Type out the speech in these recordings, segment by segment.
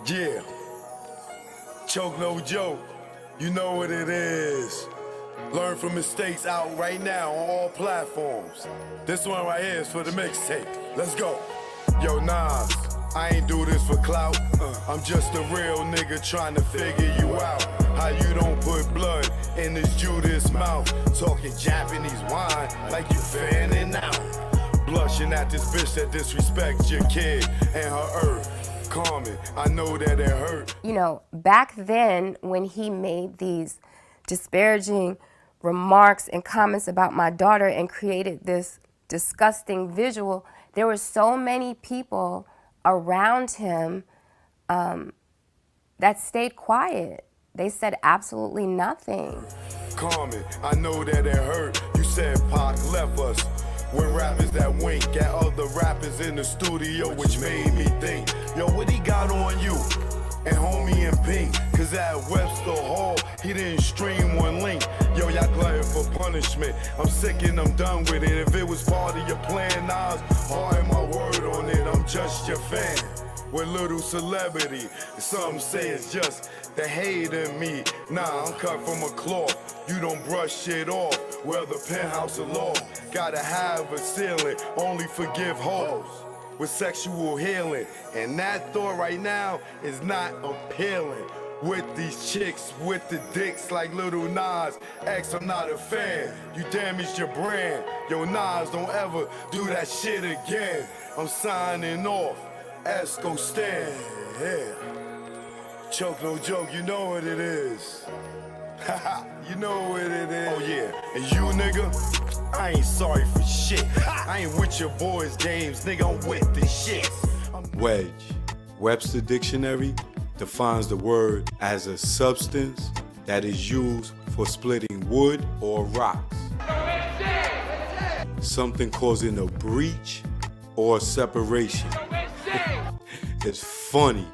Yeah, choke no joke, you know what it is. Learn from mistakes out right now on all platforms. This one right here is for the mixtape. Let's go. Yo, Nas, I ain't do this for clout. I'm just a real nigga trying to figure you out. How you don't put blood in this Judas mouth. Talking Japanese wine like you fanning out. Blushing at this bitch that disrespects your kid and her earth. Carmen, I know that it hurt. You know, back then when he made these disparaging remarks and comments about my daughter and created this disgusting visual, there were so many people around him that stayed quiet. They said absolutely nothing. Carmen, I know that it hurt. You said Pac left us. When rappers that wink at other rappers in the studio, which made me think, yo, what he got on you? And homie in pink, cause at Webster Hall, he didn't stream one link. Yo, y'all glutton for punishment. I'm sick and I'm done with it. If it was part of your plan, Nas, hard my word on it. I'm just your fan. With little celebrity, some say it's just the hate in me. Nah, I'm cut from a cloth. You don't brush shit off. Well, the penthouse of law gotta have a ceiling. Only forgive hoes with sexual healing. And that thought right now is not appealing. With these chicks, with the dicks like Little Nas X, I'm not a fan. You damaged your brand. Yo, Nas, don't ever do that shit again. I'm signing off. Esco stand, yeah. Choke no joke, you know what it is. Haha, you know what it is. Oh yeah, and you nigga, I ain't sorry for shit. I ain't with your boys' games, nigga, I'm with the shit. Wedge, Webster Dictionary defines the word as a substance that is used for splitting wood or rocks. Something causing a breach or separation. It's funny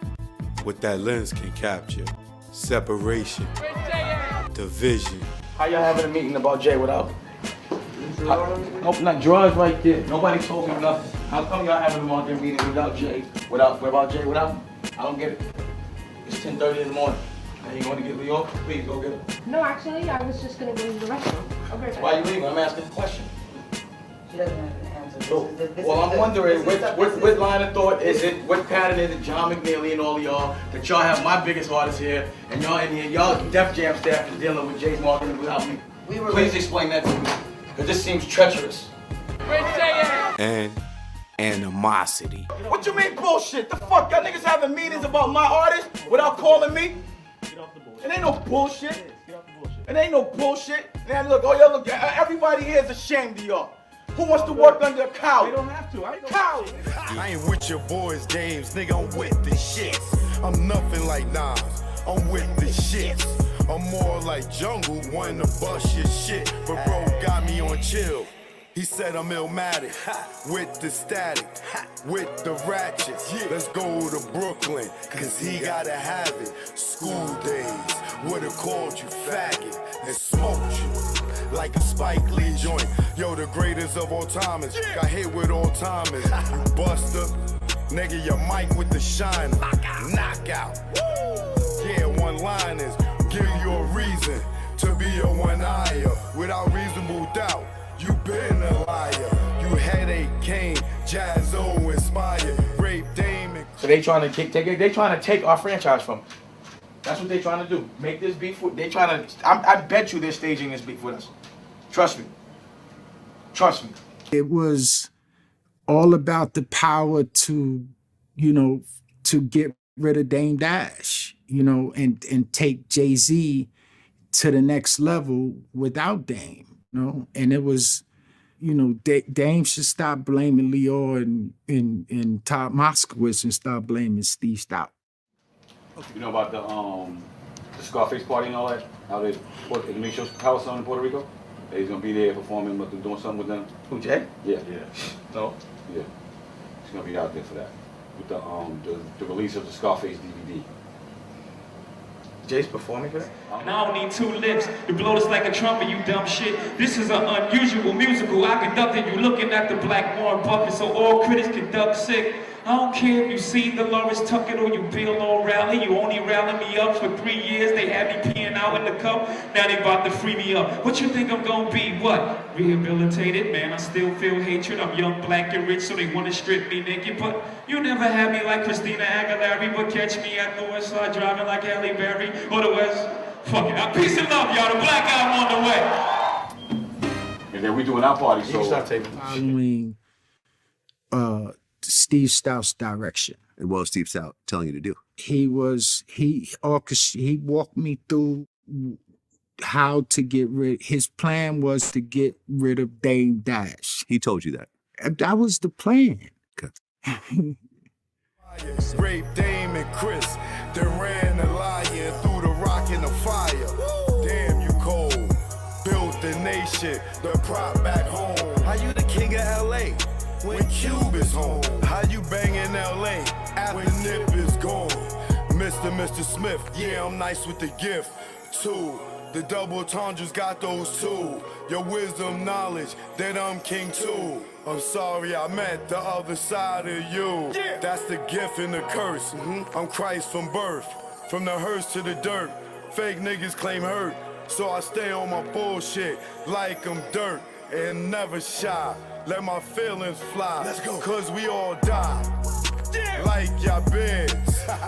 what that lens can capture. Separation, division. How y'all having a meeting about Jay without? Nope, not drugs right there. Nobody told me nothing. How come y'all having a market meeting without Jay? Without Jay without him? I don't get it. It's 10:30 in the morning. Now you going to get Leo? Please go get him. No, actually, I was just going to go to the restroom. I'll be right back. Why are you leaving? I'm asking a question. She doesn't have an answer. Well, I'm wondering what line of thought is it, what pattern is it, John McNeely and all of y'all, that y'all have my biggest artists here, and y'all in here, y'all Def Jam staff is dealing with Jay's marketing without me. Please explain that to me, because this seems treacherous. And animosity. What you mean bullshit? The fuck, y'all niggas having meetings about my artists without calling me? It ain't no bullshit. It ain't no bullshit. Now look, oh y'all look, everybody here is ashamed of y'all. Who wants to work under a cow? They don't have to. Cow. I ain't with your boys' games, nigga, I'm with the shits. I'm nothing like Nas, I'm with the shits. I'm more like Jungle, wanting to bust your shit, but bro got me on chill. He said I'm illmatic, with the static, with the ratchets. Let's go to Brooklyn, cause he gotta have it. School days, would've called you faggot and smoked you like a Spike Lee joint. Yo, the greatest of all timers, got hit with all timers. You buster, nigga, your mic with the shiner. Knockout. Yeah, one-liners, give you a reason to be a one-eyer. Without reasonable doubt, you been a liar. You headache came, Jazzo inspired, rape Damon. So they trying to take our franchise from us. That's what they trying to do. Make this beef with, I bet you they're staging this beef with us. Trust me. Trust me. It was all about the power to, to get rid of Dame Dash, and take Jay-Z to the next level without Dame, And it was, Dame should stop blaming Leo and Todd Moskowitz and start blaming Steve Stout. You know about the Scarface party and all that? How they put in Michel's house in Puerto Rico? He's gonna be there performing, but doing something with them. Who, Jay? Yeah. No? Yeah. He's gonna be out there for that. With the release of the Scarface DVD. Jay's performing for that? And I don't need two lips to blow this like a trumpet, you dumb shit. This is an unusual musical I conducted. You looking at the black Warren Buffett, so all critics conduct sick. I don't care if you seen Dolores Tucker or you Bill O'Reilly. You only rallied me up for 3 years. They had me peeing out in the cup. Now they about to free me up. What you think I'm gonna be? What? Rehabilitated? Man, I still feel hatred. I'm young, black, and rich, so they wanna strip me naked. But you never had me like Christina Aguilera. But catch me at the West Side driving like Halle Berry or the West. Fuck it. Peace and love, y'all. The Black Album on the way. And then we doing our party, so. Following Steve Stout's direction. And what was Steve Stout telling you to do? He walked me through how to get rid. His plan was to get rid of Dame Dash. He told you that. That was the plan. Okay. Rape Dame and Chris, then ran the lion through the rock and the fire. Damn, you cold. Built the nation, the prop back home. How you the king of LA when Cube is home? How you bang in LA after Nip is gone? Mr. Smith, yeah, I'm nice with the gift. Two, the double entendres got those two. Your wisdom, knowledge, that I'm king too. I'm sorry I met the other side of you. That's the gift and the curse. I'm Christ from birth, from the hearse to the dirt. Fake niggas claim hurt, so I stay on my bullshit like I'm dirt and never shy. Let my feelings fly. Let's go. Cause we all die. Like your beds.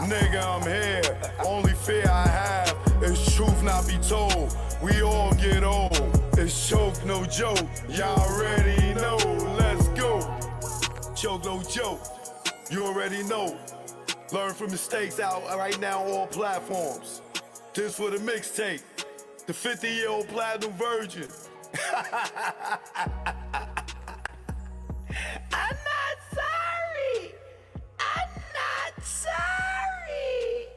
Nigga, I'm here. Only fear I have is truth not be told. We all get old. It's choke, no joke. Y'all already know. Let's go. Choke, no joke. You already know. Learn from mistakes out right now on all platforms. This for the mixtape. The 50-year-old platinum virgin. I'm not sorry. I'm not sorry.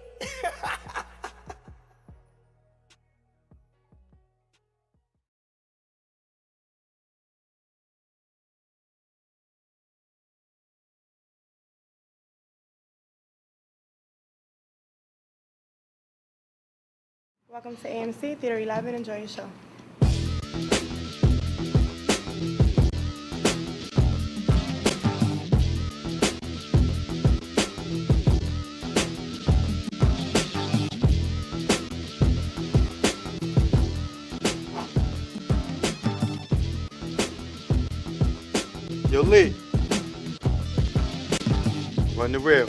Welcome to AMC Theater 11. Enjoy your show. Yo, Lee. Run the rail.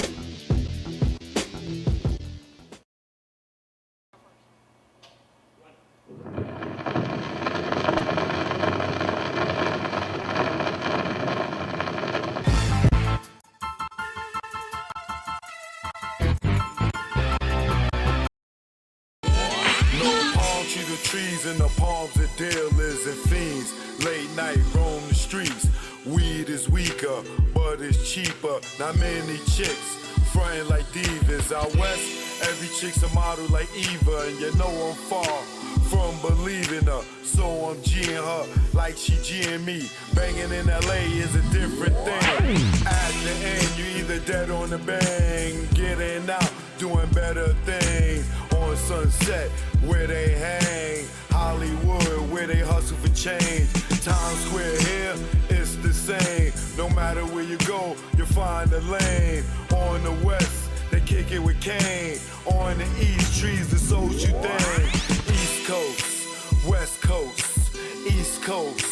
Trees in the palms of dealers and fiends. Late night roam the streets. Weed is weaker, but it's cheaper. Not many chicks frontin' like divas. Out west, every chick's a model like Eva, and you know I'm far from believing her. So I'm G'ing her like she G'ing me. Banging in LA is a different thing. At the end, you either dead on the bang, getting out, doing better things. On Sunset, where they hang. Hollywood, where they hustle for change. Times Square here, it's the same. No matter where you go, you'll find a lane. On the west, they kick it with Kane. On the east, trees the social thing. East Coast, West Coast, East Coast,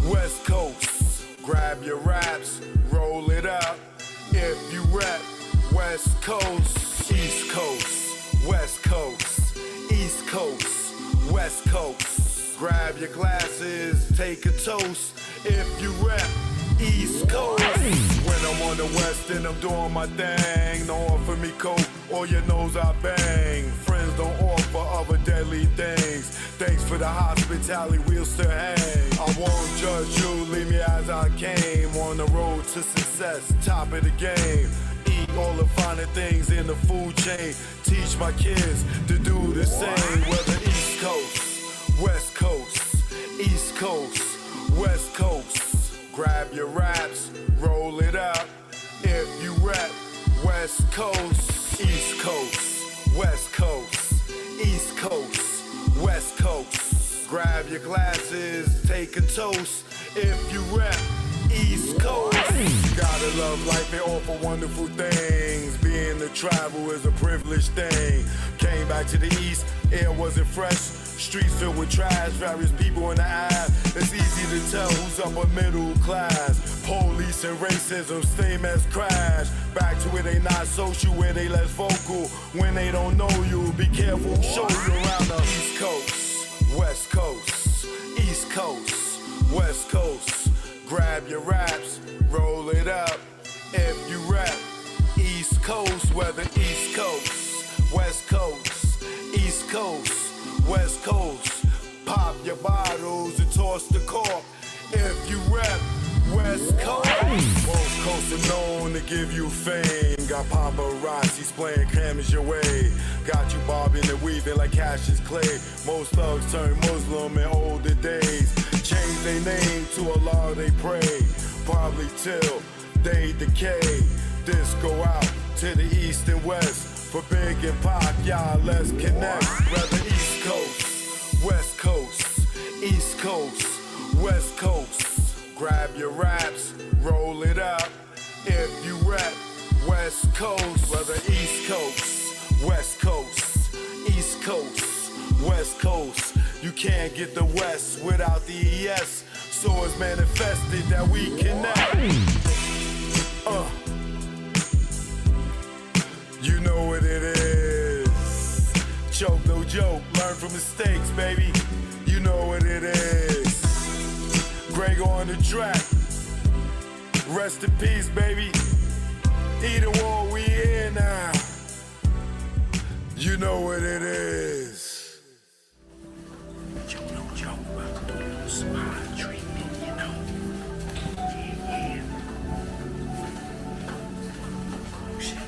West Coast. Grab your raps, roll it up. If you rap, West Coast, East Coast. West Coast, East Coast, West Coast. Grab your glasses, take a toast. If you rap East Coast. When I'm on the West and I'm doing my thing, don't offer me coke or your nose I bang. Friends don't offer other deadly things. Thanks for the hospitality, we'll still hang. I won't judge you, leave me as I came. On the road to success, top of the game. Eat all the finer things in the food chain. Teach my kids to do the same. Whether East Coast, West Coast, East Coast, West Coast. Grab your raps, roll it up. If you rap West Coast, East Coast, West Coast, East Coast, West Coast. Grab your glasses, take a toast. If you rap East Coast, gotta gotta love life and offer wonderful things. Being to travel is a privileged thing. Came back to the east, air wasn't fresh. Streets filled with trash, various people in the eye. It's easy to tell who's upper middle class. Police and racism, same as crash. Back to where they not social, where they less vocal. When they don't know you, be careful, show you around the East Coast, West Coast, East Coast, West Coast. Grab your raps, roll it up. If you rap East Coast, whether East Coast, West Coast, East Coast, West Coast, pop your bottles and toss the cork. If you rap West Coast, both coasts are known to give you fame. Got paparazzis playing cameras your way. Got you bobbing and weaving like Cassius Clay. Most thugs turn Muslim in older days. Change their name to Allah they pray. Probably till they decay. This go out to the east and west. For Big and Pac, y'all, let's connect. Whether East Coast, West Coast, East Coast, West Coast. Grab your raps, roll it up. If you rap West Coast, whether East Coast, West Coast, East Coast, West Coast. You can't get the West without the ES. So it's manifested that we connect. You know what it is. Choke, no joke. Learn from mistakes, baby. You know what it is. Greg on the track. Rest in peace, baby. Either war, we here now. You know what it is. Joe, no joke. About to do a little spa treatment, you know. Yeah. Oh, shit.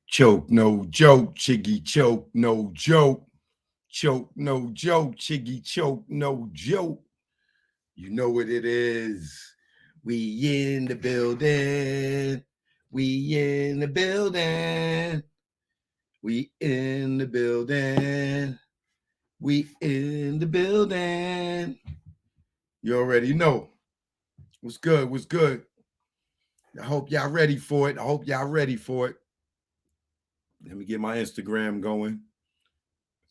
Choke, no joke, chiggy choke, no joke. Choke, no joke, chiggy choke, no joke. You know what it is. We in the building. We in the building. We in the building. We in the building. You already know. What's good? What's good? I hope y'all ready for it. I hope y'all ready for it. Let me get my Instagram going.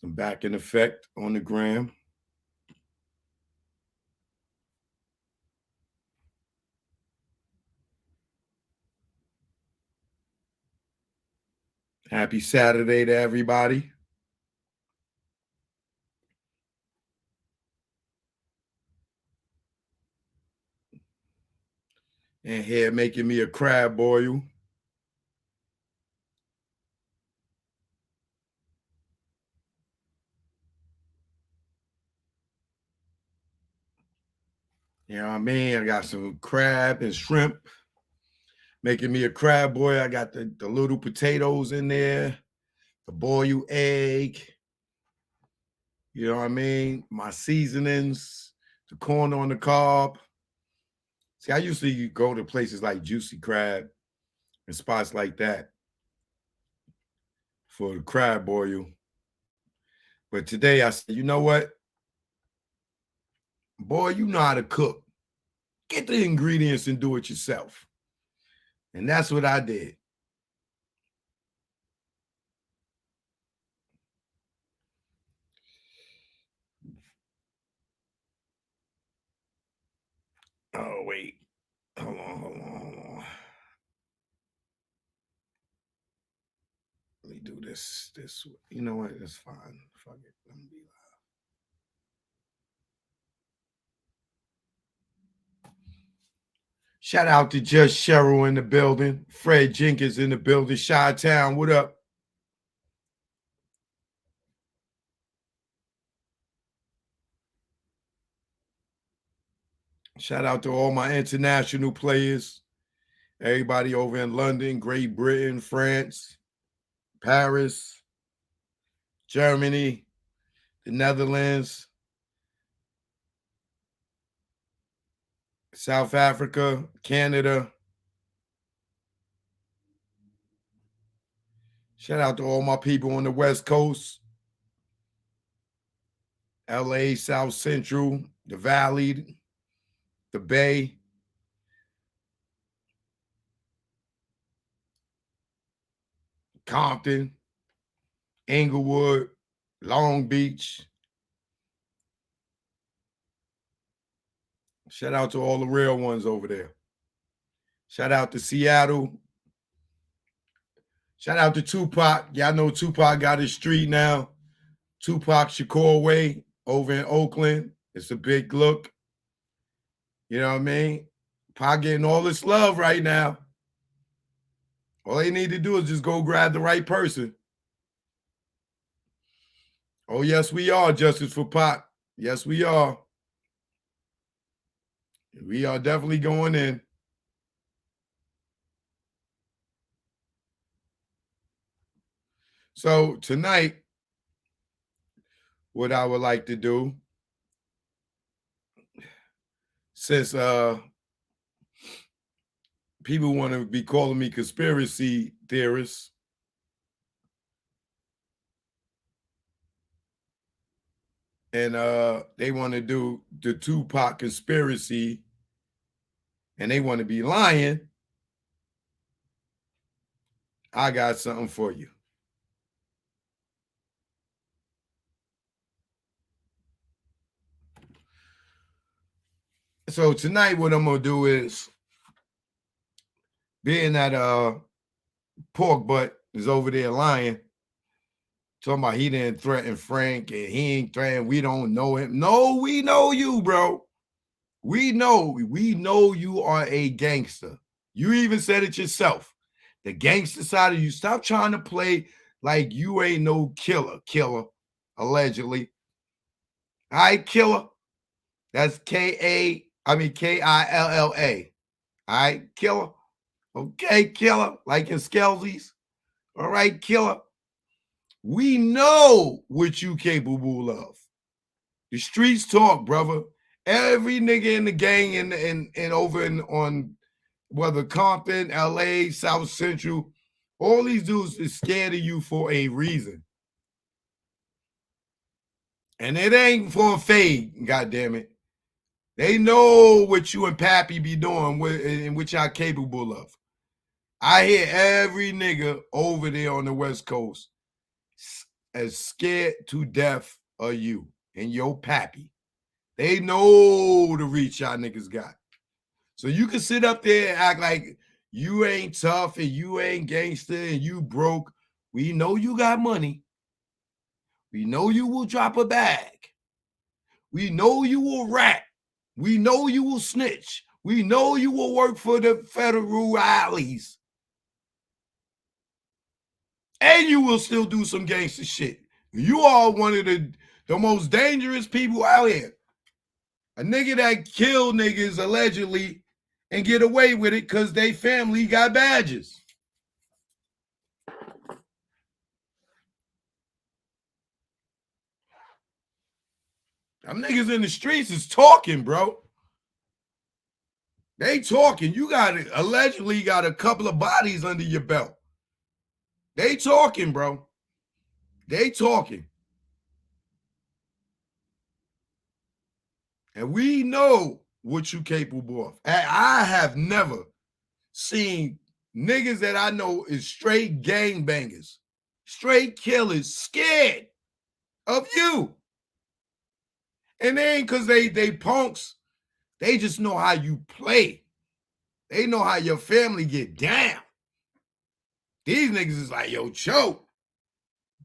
I'm back in effect on the gram. Happy Saturday to everybody. And here making me a crab boil. You know what I mean? I got some crab and shrimp. Making me a crab boil. I got the little potatoes in there. The boiled egg. You know what I mean? My seasonings. The corn on the cob. See, I usually go to places like Juicy Crab and spots like that for the crab boil. But today I said, you know what? Boy, you know how to cook. Get the ingredients and do it yourself. And that's what I did. Oh, wait. Hold on. Let me do this. You know what? It's fine. Fuck it. Let me be loud. Shout out to Just Cheryl in the building. Fred Jenkins in the building. Chi-Town, what up? Shout out to all my international players. Everybody over in London, Great Britain, France, Paris, Germany, the Netherlands, South Africa, Canada. Shout out to all my people on the West Coast. LA, South Central, the Valley, the Bay. Compton, Inglewood, Long Beach. Shout out to all the real ones over there. Shout out to Seattle. Shout out to Tupac. Y'all know Tupac got his street now. Tupac Shakur Way over in Oakland. It's a big look. You know what I mean? Pac getting all this love right now. All they need to do is just go grab the right person. Oh, yes, we are. Justice for Pac. Yes, we are. We are definitely going in. So tonight, what I would like to do, since people want to be calling me conspiracy theorists, and they want to do the Tupac conspiracy, and they want to be lying, I got something for you. So tonight, what I'm gonna do is, being that pork butt is over there lying, talking about he didn't threaten Frank and he ain't threatened, we don't know him. No, we know you, bro. We know you are a gangster. You even said it yourself. The gangster side of you. Stop trying to play like you ain't no killer, allegedly. All right, killer. That's Killa. All right, killer. Okay, killer. Like in Skelzies. All right, killer. We know what you capable of. The streets talk, brother. Every nigga in the gang and over on whether Compton, LA, South Central, all these dudes is scared of you for a reason. And it ain't for a fade, goddamn it. They know what you and Pappy be doing and what y'all capable of. I hear every nigga over there on the West Coast as scared to death of you and your Pappy. They know the reach y'all niggas got. So you can sit up there and act like you ain't tough and you ain't gangster and you broke. We know you got money. We know you will drop a bag. We know you will rat. We know you will snitch. We know you will work for the federal alleys. And you will still do some gangster shit. You are one of the most dangerous people out here. A nigga that killed niggas allegedly and get away with it because they family got badges. Them niggas in the streets is talking, bro. They talking. You allegedly got a couple of bodies under your belt. They talking, bro. They talking. And we know what you capable of. I have never seen niggas that I know is straight gangbangers, straight killers, scared of you. And they ain't because they punks. They just know how you play. They know how your family get down. These niggas is like, yo, choke.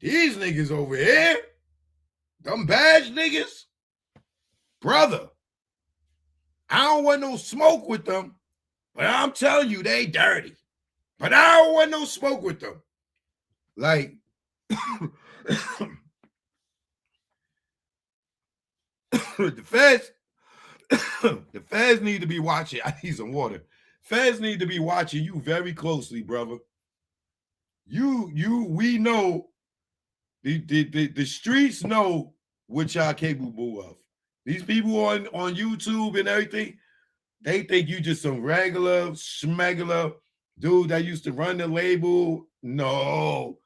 These niggas over here, them badge niggas, brother, I don't want no smoke with them, but I'm telling you, they dirty. But I don't want no smoke with them. Like, the feds need to be watching. I need some water. Feds need to be watching you very closely, brother. We know, the streets know what y'all capable of. These people on YouTube and everything, They think you just some regular, schmegular dude that used to run the label. No.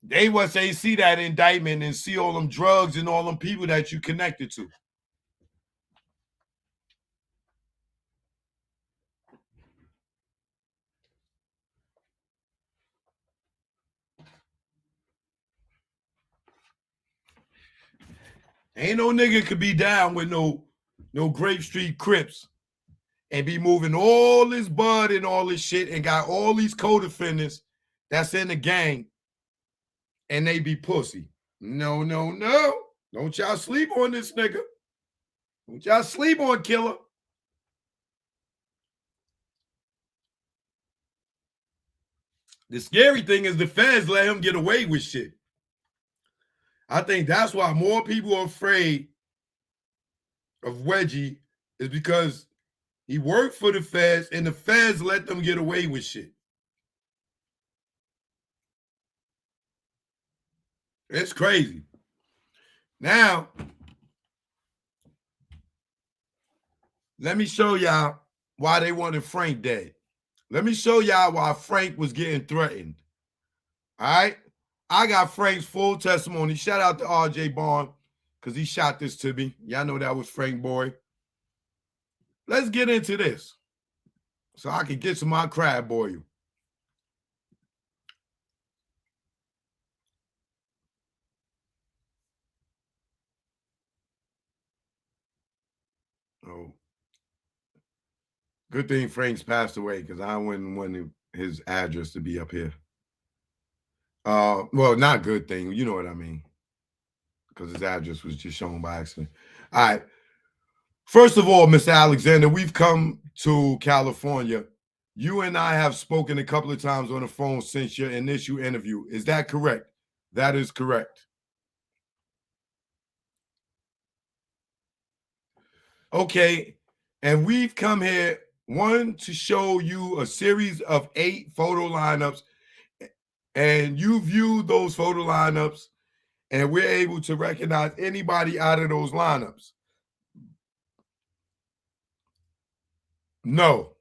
They once they see that indictment and see all them drugs and all them people that you connected to. Ain't no nigga could be down with no Grape Street Crips and be moving all this bud and all this shit and got all these co-defendants that's in the gang and they be pussy. No, no, no. Don't y'all sleep on this nigga. Don't y'all sleep on Killer. The scary thing is the feds let him get away with shit. I think that's why more people are afraid of Reggie is because he worked for the feds and the feds let them get away with shit. It's crazy. Now, let me show y'all why they wanted Frank dead. Let me show y'all why Frank was getting threatened. All right? I got Frank's full testimony. Shout out to RJ Bond because he shot this to me. Y'all know that was Frank Boy. Let's get into this so I can get to my crab boil. Oh, good thing Frank's passed away because I wouldn't want his address to be up here. Well, not good thing. You know what I mean. Because his address was just shown by accident. All right. First of all, Mr. Alexander, we've come to California. You and I have spoken a couple of times on the phone since your initial interview. Is that correct? That is correct. Okay. And we've come here, one, to show you a series of 8 photo lineups. And you viewed those photo lineups, and we're able to recognize anybody out of those lineups. No.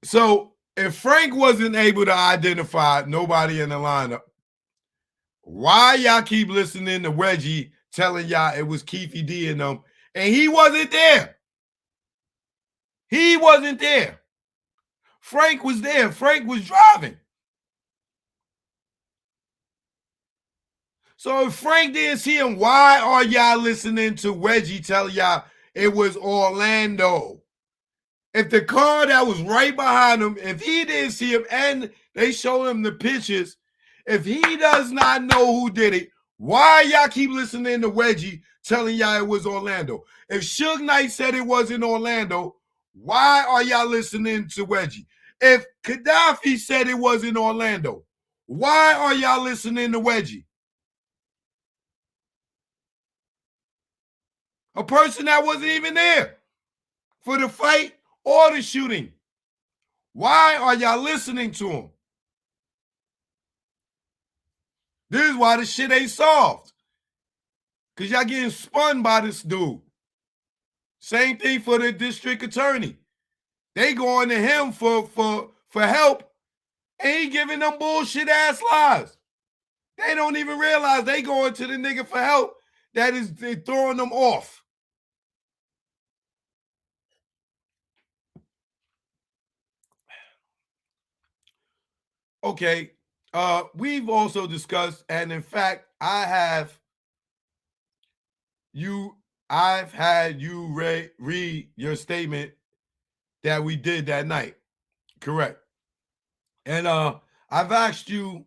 So if Frank wasn't able to identify nobody in the lineup, why y'all keep listening to Reggie telling y'all it was Keefy D and them, and he wasn't there? He wasn't there. Frank was there. Frank was driving. So if Frank didn't see him, why are y'all listening to Reggie tell y'all it was Orlando? If the car that was right behind him, if he didn't see him and they show him the pictures, if he does not know who did it, why y'all keep listening to Reggie telling y'all it was Orlando? If Suge Knight said it wasn't Orlando, why are y'all listening to Reggie? If Gaddafi said it wasn't Orlando, why are y'all listening to Reggie? A person that wasn't even there for the fight or the shooting. Why are y'all listening to him? This is why the shit ain't solved. Because y'all getting spun by this dude. Same thing for the district attorney. They going to him for help, and he giving them bullshit ass lies. They don't even realize they going to the nigga for help that is they throwing them off. Okay, we've also discussed, and in fact, I've had you read your statement that we did that night. Correct. And I've asked you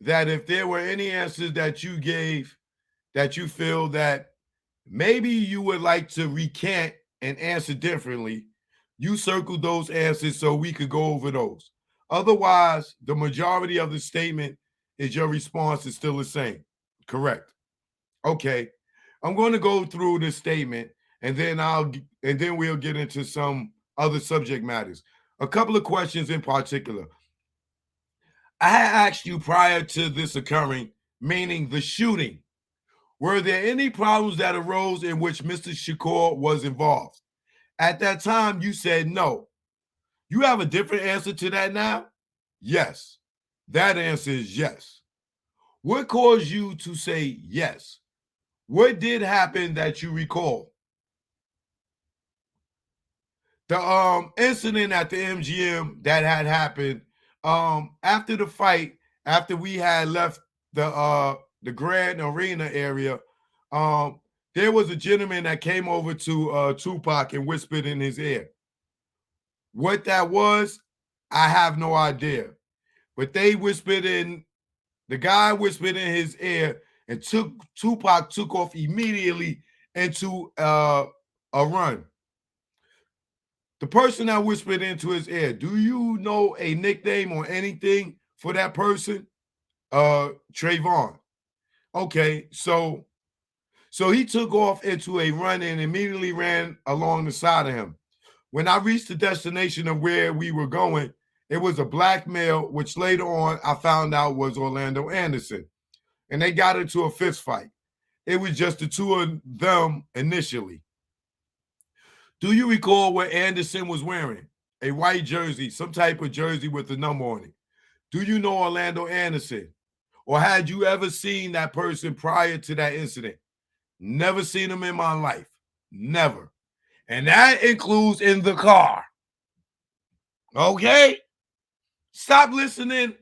that if there were any answers that you gave that you feel that maybe you would like to recant and answer differently, you circled those answers so we could go over those. Otherwise, the majority of the statement is your response is still the same. Correct. Okay. I'm going to go through this statement and then we'll get into some other subject matters. A couple of questions in particular. I had asked you prior to this occurring, meaning the shooting, were there any problems that arose in which Mr. Shakur was involved? At that time, you said no. You have a different answer to that now? Yes. That answer is yes. What caused you to say yes? What did happen that you recall? The incident at the MGM that had happened after the fight, after we had left the Grand Arena area, there was a gentleman that came over to Tupac and whispered in his ear. What that was, I have no idea. But they whispered in, the guy whispered in his ear, and Tupac took off immediately into a run. The person that whispered into his ear, do you know a nickname or anything for that person? Trayvon. Okay, so he took off into a run and immediately ran along the side of him. When I reached the destination of where we were going, it was a black male, which later on I found out was Orlando Anderson. And they got into a fist fight. It was just the two of them initially. Do you recall what Anderson was wearing? A white jersey, some type of jersey with a number on it. Do you know Orlando Anderson? Or had you ever seen that person prior to that incident? Never seen him in my life. Never. And that includes in the car. Okay? Stop listening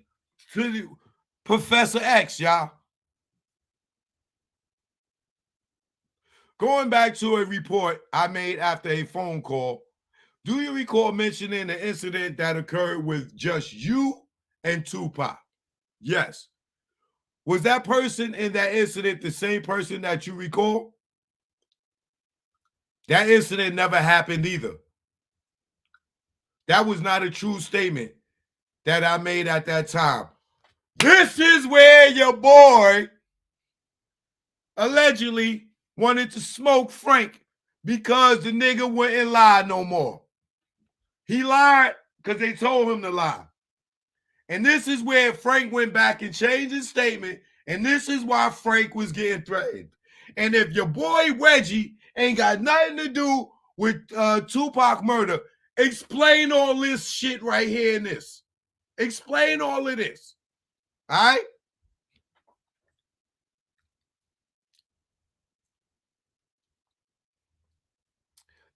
to Professor X, y'all. Going back to a report I made after a phone call, do you recall mentioning the incident that occurred with just you and Tupac? Yes. Was that person in that incident the same person that you recall? That incident never happened either. That was not a true statement that I made at that time. This is where your boy allegedly wanted to smoke Frank because the nigga wouldn't lie no more. He lied because they told him to lie. And this is where Frank went back and changed his statement. And this is why Frank was getting threatened. And if your boy Reggie ain't got nothing to do with Tupac murder, explain all this shit right here in this. Explain all of this. All right?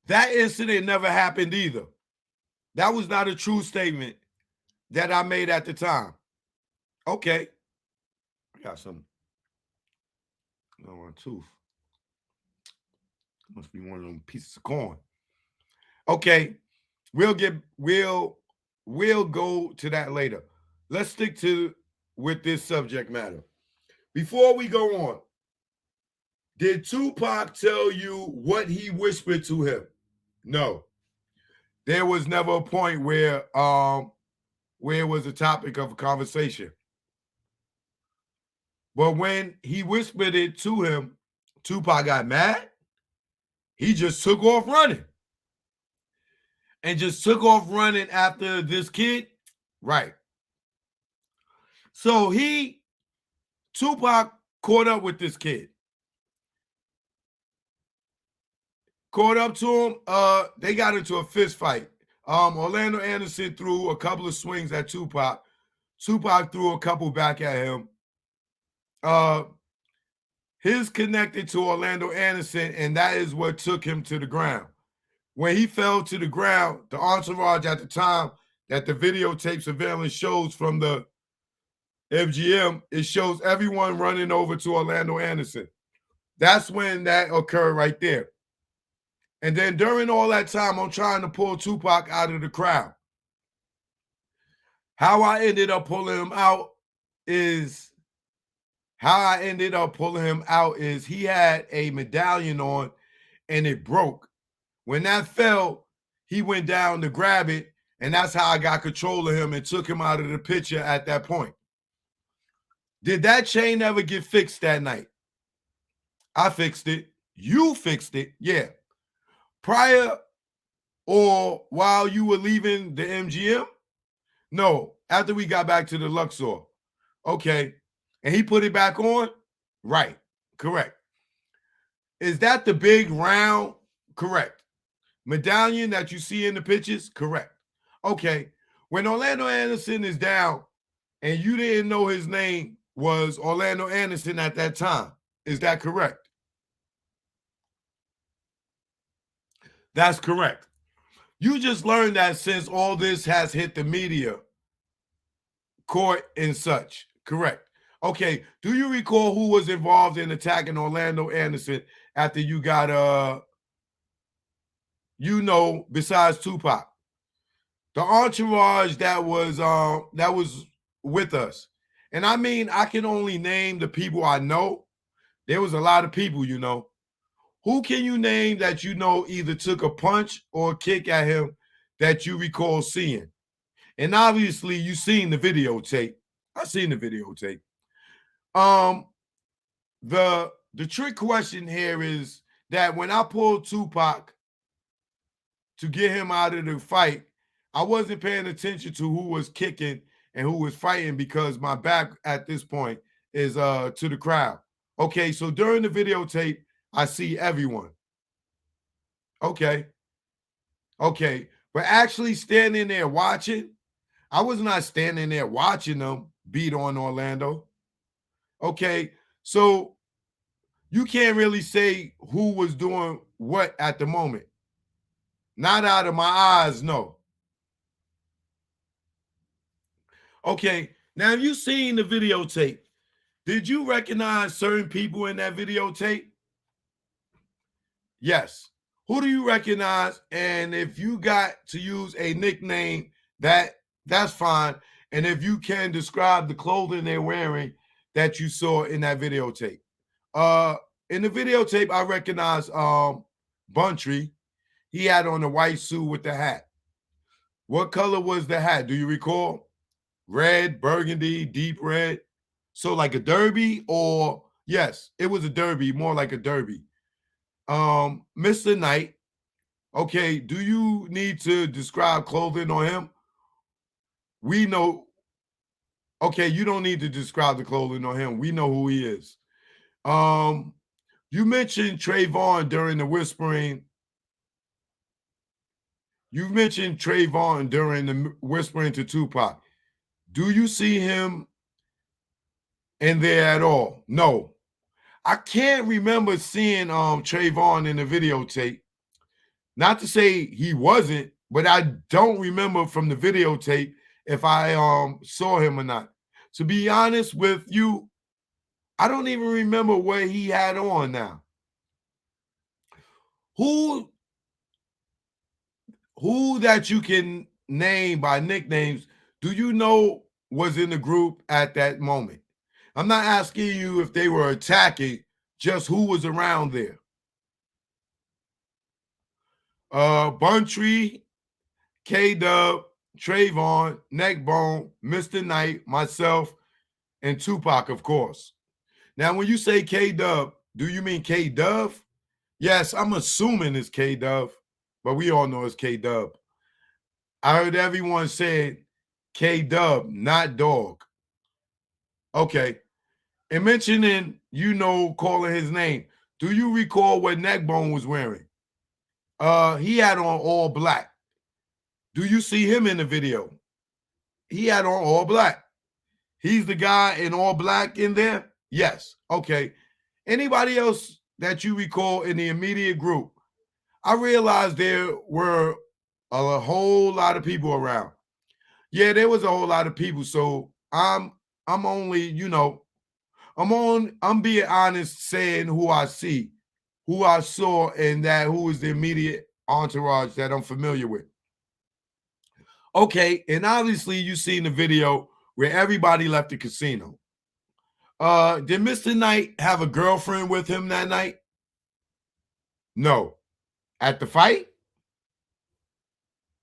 That incident never happened either. That was not a true statement that I made at the time. Okay. I got some on my tooth. Must be one of them pieces of corn. Okay. We'll go to that later. Let's stick with this subject matter. Before we go on, did Tupac tell you what he whispered to him? No. There was never a point where it was a topic of conversation. But when he whispered it to him, Tupac got mad. He just took off running. And just took off running after this kid? Right. So Tupac caught up with this kid. Caught up to him. They got into a fist fight. Orlando Anderson threw a couple of swings at Tupac. Tupac threw a couple back at him. His connected to Orlando Anderson, and that is what took him to the ground. When he fell to the ground, the entourage at the time that the videotape surveillance shows from the MGM, it shows everyone running over to Orlando Anderson. That's when that occurred right there. And then during all that time, I'm trying to pull Tupac out of the crowd. How I ended up pulling him out is he had a medallion on and it broke. When that fell, he went down to grab it, and that's how I got control of him and took him out of the picture at that point. Did that chain ever get fixed that night? I fixed it. You fixed it. Yeah. Prior or while you were leaving the MGM? No, after we got back to the Luxor. Okay. And he put it back on? Right. Correct. Is that the big round? Correct. medallion that you see in the pictures? Correct. Okay. When Orlando Anderson is down and you didn't know his name was Orlando Anderson at that time, is that correct? That's correct. You just learned that since all this has hit the media, court and such. Correct. Okay. Do you recall who was involved in attacking Orlando Anderson after you got besides Tupac? The entourage that was with us. And I mean, I can only name the people I know. There was a lot of people, Who can you name that either took a punch or a kick at him that you recall seeing? And obviously you seen the videotape. I seen the videotape. The trick question here is that when I pulled Tupac to get him out of the fight, I wasn't paying attention to who was kicking and who was fighting because my back at this point is to the crowd. Okay, so during the videotape, I see everyone. Okay. But actually standing there watching, I was not standing there watching them beat on Orlando. Okay, so you can't really say who was doing what at the moment. Not out of my eyes, no. Okay, now have you seen the videotape? Did you recognize certain people in that videotape? Yes. Who do you recognize? And if you got to use a nickname, that's fine. And if you can describe the clothing they're wearing that you saw in that videotape. In the videotape, I recognize Buntry. He had on a white suit with the hat. What color was the hat? Do you recall? Red, burgundy, deep red. So like a derby, or yes, it was a derby, more like a derby. Mr. Knight. Okay, do you need to describe clothing on him? We know. Okay, you don't need to describe the clothing on him. We know who he is. You mentioned Trayvon during the whispering. You mentioned Trayvon during the whispering to Tupac. Do you see him in there at all? No. I can't remember seeing Trayvon in the videotape. Not to say he wasn't, but I don't remember from the videotape if I saw him or not. To be honest with you, I don't even remember what he had on now. Who that you can name by nicknames do you know was in the group at that moment? I'm not asking you if they were attacking, just who was around there. Buntry, K-Dub, Trayvon, Neckbone, Mr. Knight, myself, and Tupac, of course. Now, when you say K-Dub, do you mean K-Dub? Yes, I'm assuming it's K-Dub, but we all know it's K-Dub. I heard everyone say K-Dub, not dog. Okay. And mentioning, calling his name, do you recall what Neckbone was wearing? He had on all black. Do you see him in the video? He had on all black. He's the guy in all black in there? Yes. Okay. Anybody else that you recall in the immediate group? I realized there were a whole lot of people around. Yeah, there was a whole lot of people. So I'm only, I'm being honest saying who I see, who I saw, and who is the immediate entourage that I'm familiar with. Okay, and obviously you've seen the video where everybody left the casino. Did Mr. Knight have a girlfriend with him that night? No. At the fight?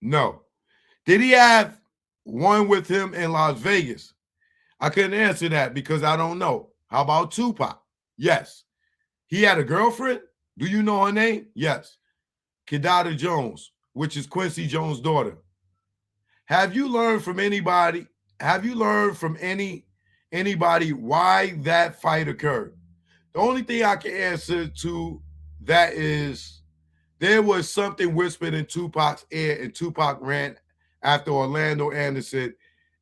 No. Did he have one with him in Las Vegas? I couldn't answer that because I don't know. How about Tupac? Yes. He had a girlfriend? Do you know her name? Yes. Kidada Jones, which is Quincy Jones' daughter. Have you learned from anybody? Have you learned from anybody why that fight occurred? The only thing I can answer to that is there was something whispered in Tupac's ear, and Tupac ran after Orlando Anderson,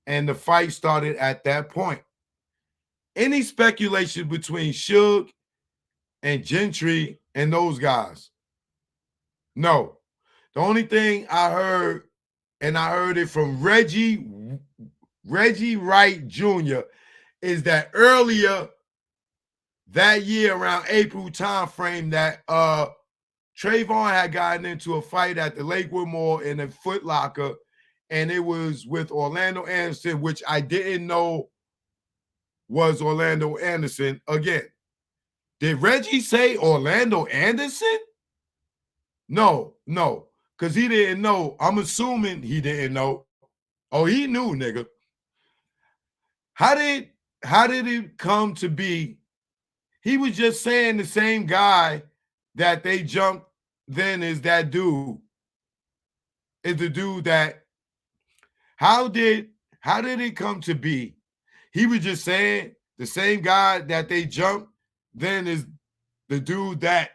and the fight started at that point. Any speculation between Suge and Gentry and those guys? No. The only thing I heard, and I heard it from Reggie Wright Jr., is that earlier that year, around April time frame, that Trayvon had gotten into a fight at the Lakewood Mall in a Foot Locker, and it was with Orlando Anderson, which I didn't know was Orlando Anderson. Again, did Reggie say Orlando Anderson? No, because he didn't know. I'm assuming he didn't know. Oh, he knew, nigga. How did it come to be? He was just saying the same guy that they jumped then is that dude. Is the dude that how did it come to be? He was just saying the same guy that they jumped then is the dude that.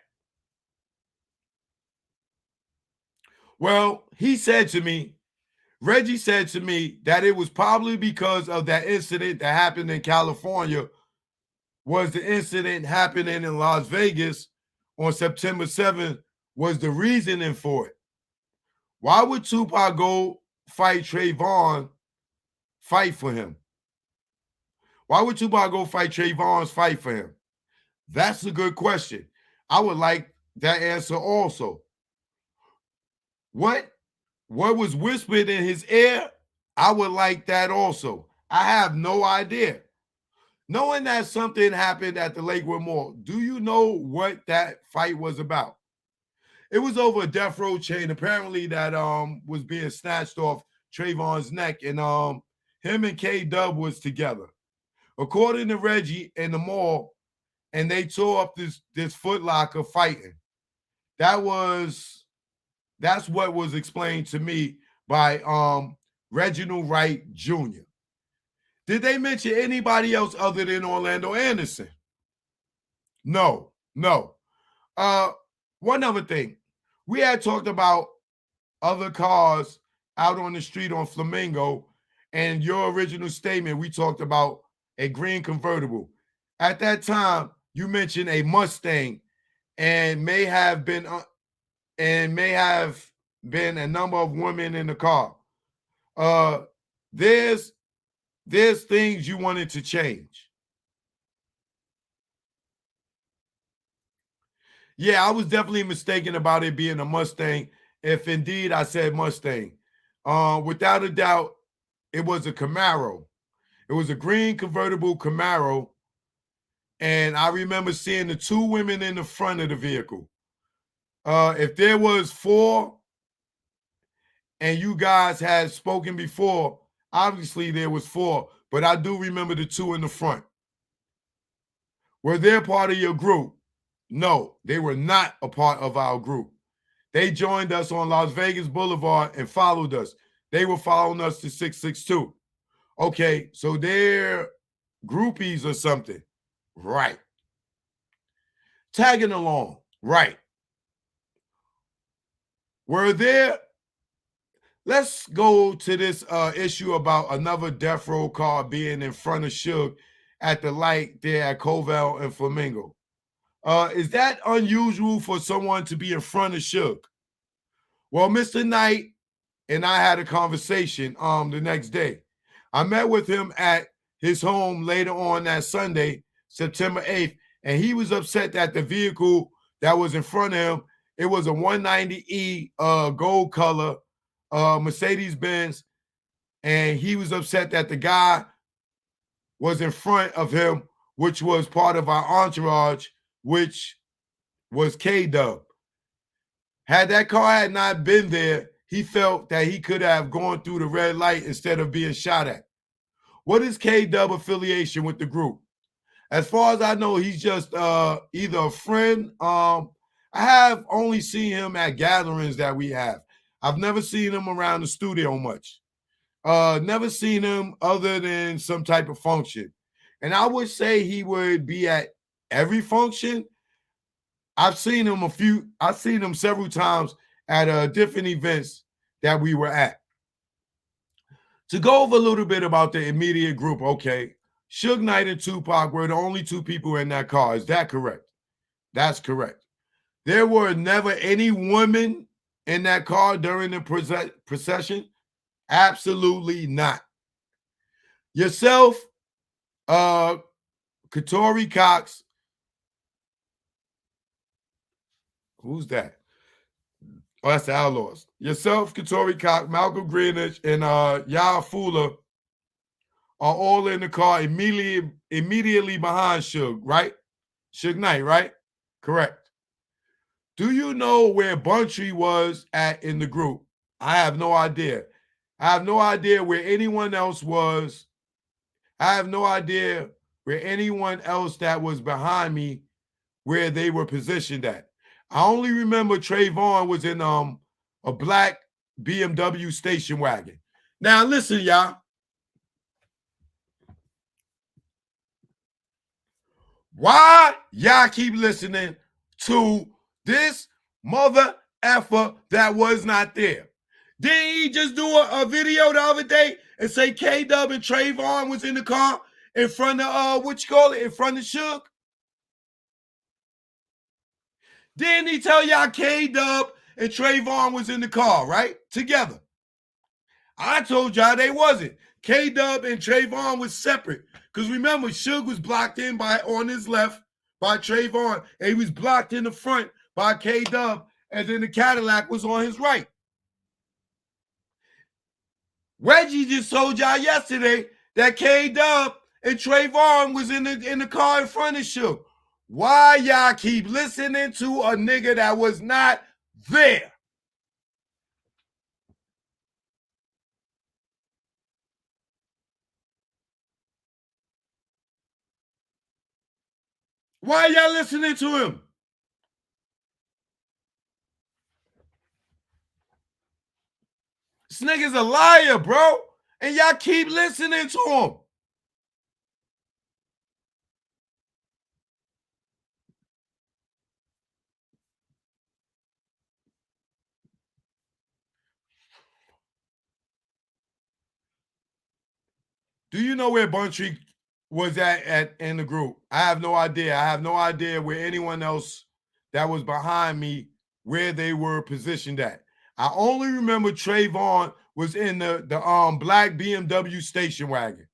Well, he said to me, Reggie said to me that it was probably because of that incident that happened in California, was the incident happening in Las Vegas on September 7th was the reasoning for it. Why would Tupac go fight Trayvon, fight for him? Why would Tupac go fight Trayvon's fight for him? That's a good question. I would like that answer also. What was whispered in his ear? I would like that also. I have no idea. Knowing that something happened at the Lakewood Mall, do you know what that fight was about? It was over a death row chain, apparently, that was being snatched off Trayvon's neck, and him and K-Dub was together. According to Reggie in the mall, and they tore up this Foot Locker fighting. That's what was explained to me by Reginald Wright Jr. Did they mention anybody else other than Orlando Anderson? No. One other thing. We had talked about other cars out on the street on Flamingo, and your original statement, we talked about a green convertible. At that time, you mentioned a Mustang, and may have been a number of women in the car. There's things you wanted to change. Yeah, I was definitely mistaken about it being a Mustang, if indeed I said Mustang. Without a doubt, it was a Camaro. It was a green convertible Camaro, and I remember seeing the two women in the front of the vehicle. If there was four, and you guys had spoken before, obviously there was four, but I do remember the two in the front. Were they part of your group? No, they were not a part of our group. They joined us on Las Vegas Boulevard and followed us. They were following us to 662. Okay, so they're groupies or something. Right. Tagging along. Right. Were there... Let's go to this issue about another death row car being in front of Suge at the light there at Covell and Flamingo. Is that unusual for someone to be in front of Suge? Well, Mr. Knight and I had a conversation the next day. I met with him at his home later on that Sunday, September 8th, and he was upset that the vehicle that was in front of him, it was a 190E gold color Mercedes-Benz, and he was upset that the guy was in front of him, which was part of our entourage, which was K-Dub. Had that car had not been there, he felt that he could have gone through the red light instead of being shot at. What is K-Dub affiliation with the group? As far as I know, he's just either a friend. I have only seen him at gatherings that we have. I've never seen him around the studio much. Never seen him other than some type of function. And I would say he would be at every function. I've seen him several times at different events that we were at. To go over a little bit about the immediate group, okay. Suge Knight and Tupac were the only two people in that car. Is that correct? That's correct. There were never any women in that car during the procession. Absolutely not. Yourself, Katori Cox. Who's that? Oh, that's the Outlaws. Yourself, Katori Cox, Malcolm Greenwich, and Yah Fuller are all in the car immediately behind Suge, right? Suge Knight, right? Correct. Do you know where Buntry was at in the group? I have no idea. I have no idea where anyone else was. I have no idea where anyone else that was behind me, where they were positioned at. I only remember Trayvon was in a black BMW station wagon. Now listen, y'all. Why y'all keep listening to this mother effer that was not there? Didn't he just do a video the other day and say K-Dub and Trayvon was in the car in front of in front of Suge? Didn't he tell y'all K-Dub and Trayvon was in the car, right? Together. I told y'all they wasn't. K-Dub and Trayvon was separate. Because remember, Suge was blocked in on his left by Trayvon, and he was blocked in the front by K-Dub, and then the Cadillac was on his right. Reggie just told y'all yesterday that K-Dub and Trayvon was in the car in front of Suge. Why y'all keep listening to a nigga that was not there? Why y'all listening to him? This nigga's a liar, bro. And y'all keep listening to him. Do you know where Buntry was at in the group? I have no idea. I have no idea where anyone else that was behind me, where they were positioned at. I only remember Trayvon was in the black BMW station wagon.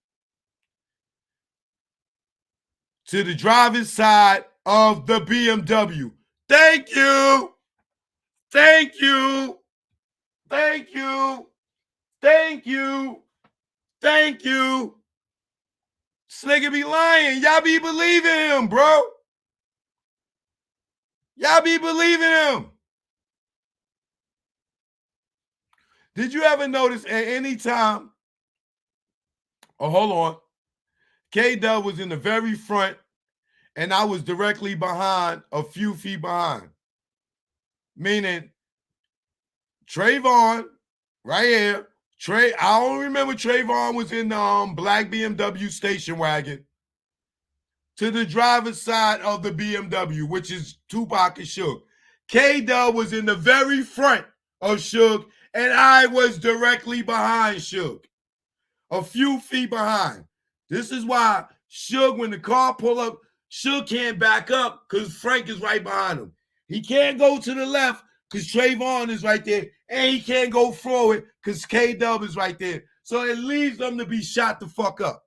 To the driver's side of the BMW. Thank you. Thank you. Thank you. Thank you. Thank you. This nigga be lying. Y'all be believing him, bro. Y'all be believing him. Did you ever notice at any time? Oh, hold on. K-Dub was in the very front, and I was directly behind, a few feet behind. Meaning, Trayvon, right here. I only remember Trayvon was in the black BMW station wagon to the driver's side of the BMW, which is Tupac and Suge. K-Dub was in the very front of Suge, and I was directly behind Suge, a few feet behind. This is why Suge, when the car pull up, Suge can't back up because Frank is right behind him. He can't go to the left because Trayvon is right there, and he can't go forward because K-Dub is right there. So it leaves them to be shot the fuck up.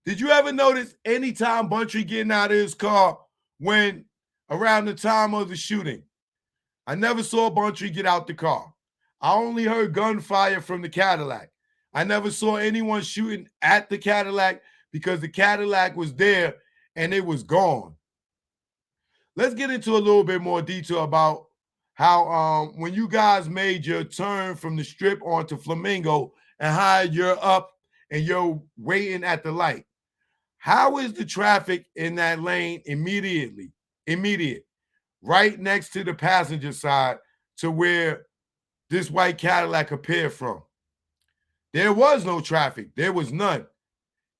Did you ever notice anytime Buntry getting out of his car when around the time of the shooting? I never saw Buntry get out the car. I only heard gunfire from the Cadillac. I never saw anyone shooting at the Cadillac because the Cadillac was there and it was gone. Let's get into a little bit more detail about how when you guys made your turn from the strip onto Flamingo and how you're up and you're waiting at the light. How is the traffic in that lane immediate, right next to the passenger side to where this white Cadillac appeared from? There was no traffic. There was none.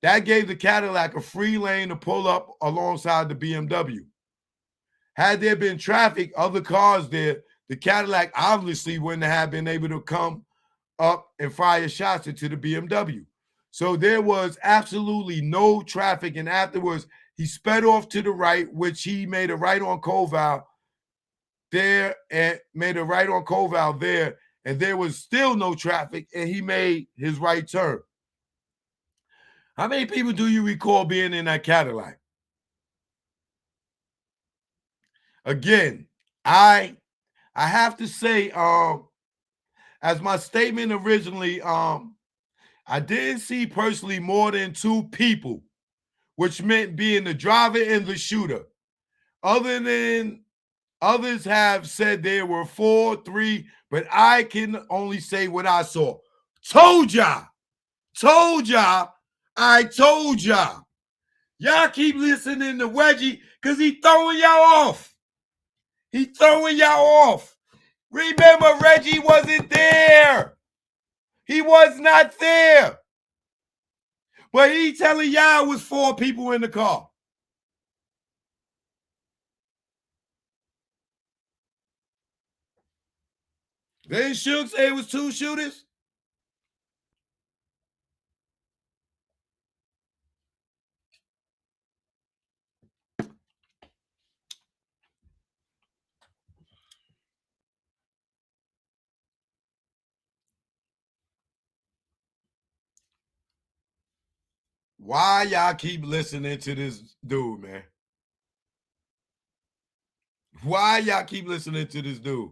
That gave the Cadillac a free lane to pull up alongside the BMW. had there been traffic, other cars there, the Cadillac obviously wouldn't have been able to come up and fire shots into the BMW. So there was absolutely no traffic. And afterwards, he sped off to the right, which he made a right on Koval there and made a right on Koval there. And there was still no traffic, and he made his right turn. How many people do you recall being in that Cadillac? Again, I have to say, as my statement originally, I didn't see personally more than 2 people, which meant being the driver and the shooter. Other than others have said there were 4, 3, but I can only say what I saw. Told y'all. I told y'all. Y'all keep listening to Reggie because he throwing y'all off. Remember, Reggie wasn't there. He was not there. But he telling y'all it was 4 people in the car. Then Suge say it was 2 shooters? Why y'all keep listening to this dude, man? Why y'all keep listening to this dude?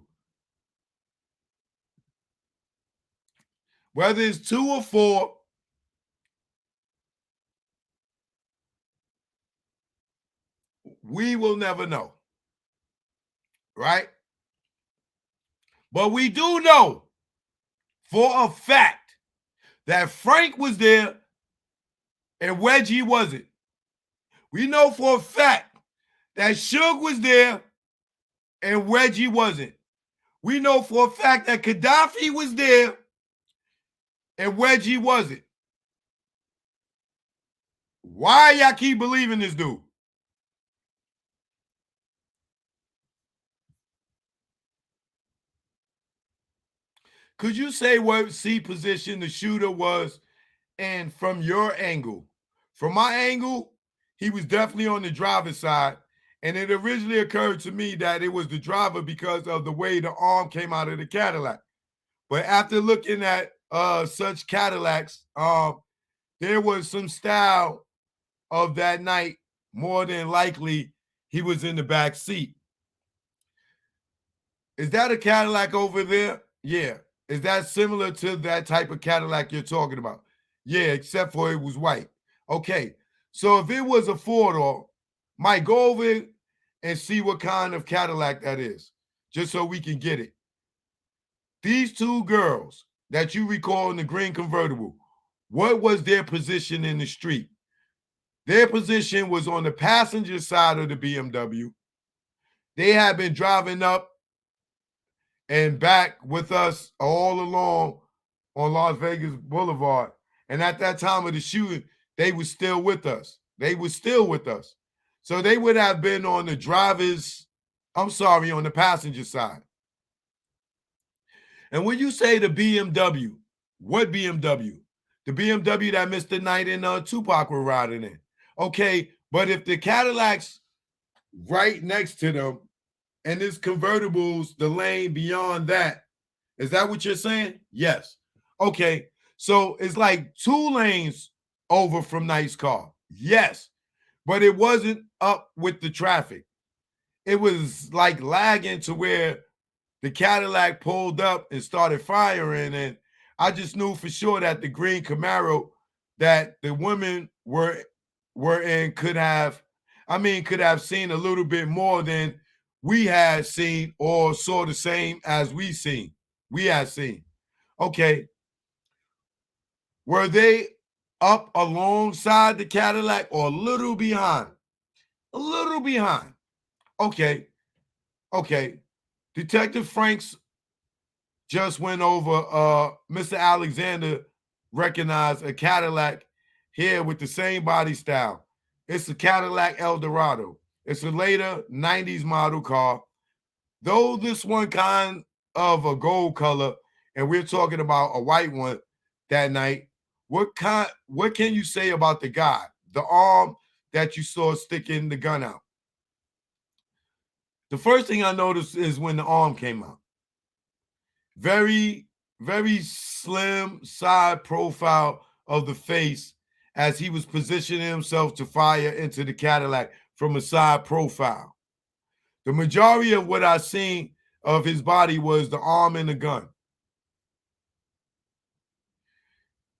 Whether it's 2 or 4, we will never know. Right? But we do know for a fact that Frank was there and Reggie wasn't. We know for a fact that Suge was there and Reggie wasn't. We know for a fact that Gaddafi was there and Reggie wasn't. Why y'all keep believing this dude? Could you say what seat position the shooter was? And from your angle, from my angle, he was definitely on the driver's side. And it originally occurred to me that it was the driver because of the way the arm came out of the Cadillac. But after looking at such Cadillacs, there was some style of that night. More than likely, he was in the back seat. Is that a Cadillac over there? Yeah. Is that similar to that type of Cadillac you're talking about? Yeah, except for it was white. Okay. So if it was a 4-door, Mike, go over and see what kind of Cadillac that is, just so we can get it. These 2 girls that you recall in the green convertible, what was their position in the street? Their position was on the passenger side of the BMW. They had been driving up and back with us all along on Las Vegas Boulevard. And at that time of the shooting, they were still with us. So they would have been on the on the passenger side. And when you say the BMW, what BMW? The BMW that Mr. Knight and Tupac were riding in. Okay, but if the Cadillac's right next to them and this convertible's the lane beyond that, is that what you're saying? Yes. Okay, so it's like 2 lanes over from Knight's car. Yes, but it wasn't up with the traffic. It was like lagging to where the Cadillac pulled up and started firing, and I just knew for sure that the green Camaro that the women were in could have seen a little bit more than we had seen or saw the same as we had seen. Okay. Were they up alongside the Cadillac or a little behind? A little behind. Okay. Detective Franks just went over. Mr. Alexander recognized a Cadillac here with the same body style. It's a Cadillac Eldorado. It's a later 90s model car. Though this one kind of a gold color, and we're talking about a white one that night, what can you say about the guy, the arm that you saw sticking the gun out? The first thing I noticed is when the arm came out. Very, very slim side profile of the face as he was positioning himself to fire into the Cadillac from a side profile. The majority of what I seen of his body was the arm and the gun.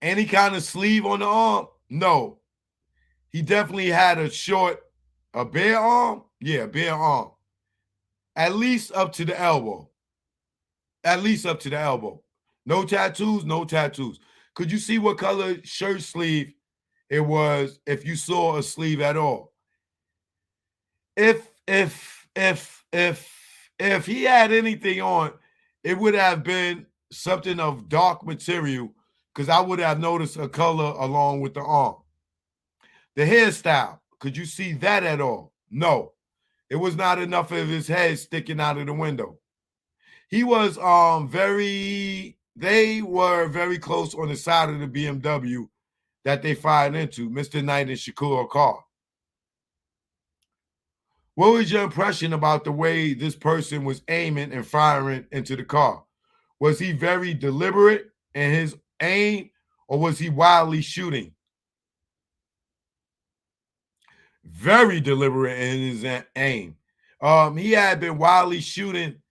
Any kind of sleeve on the arm? No. He definitely had a bare arm? Yeah, bare arm. At least up to the elbow. At least up to the elbow. No tattoos, no tattoos. Could you see what color shirt sleeve it was if you saw a sleeve at all? If he had anything on, it would have been something of dark material because I would have noticed a color along with the arm. The hairstyle, could you see that at all? No. It was not enough of his head sticking out of the window. He was they were very close on the side of the BMW that they fired into, Mr. Knight and Shakur Carr. What was your impression about the way this person was aiming and firing into the car? Was he very deliberate in his aim, or was he wildly shooting? Very deliberate in his aim. He had been wildly shooting.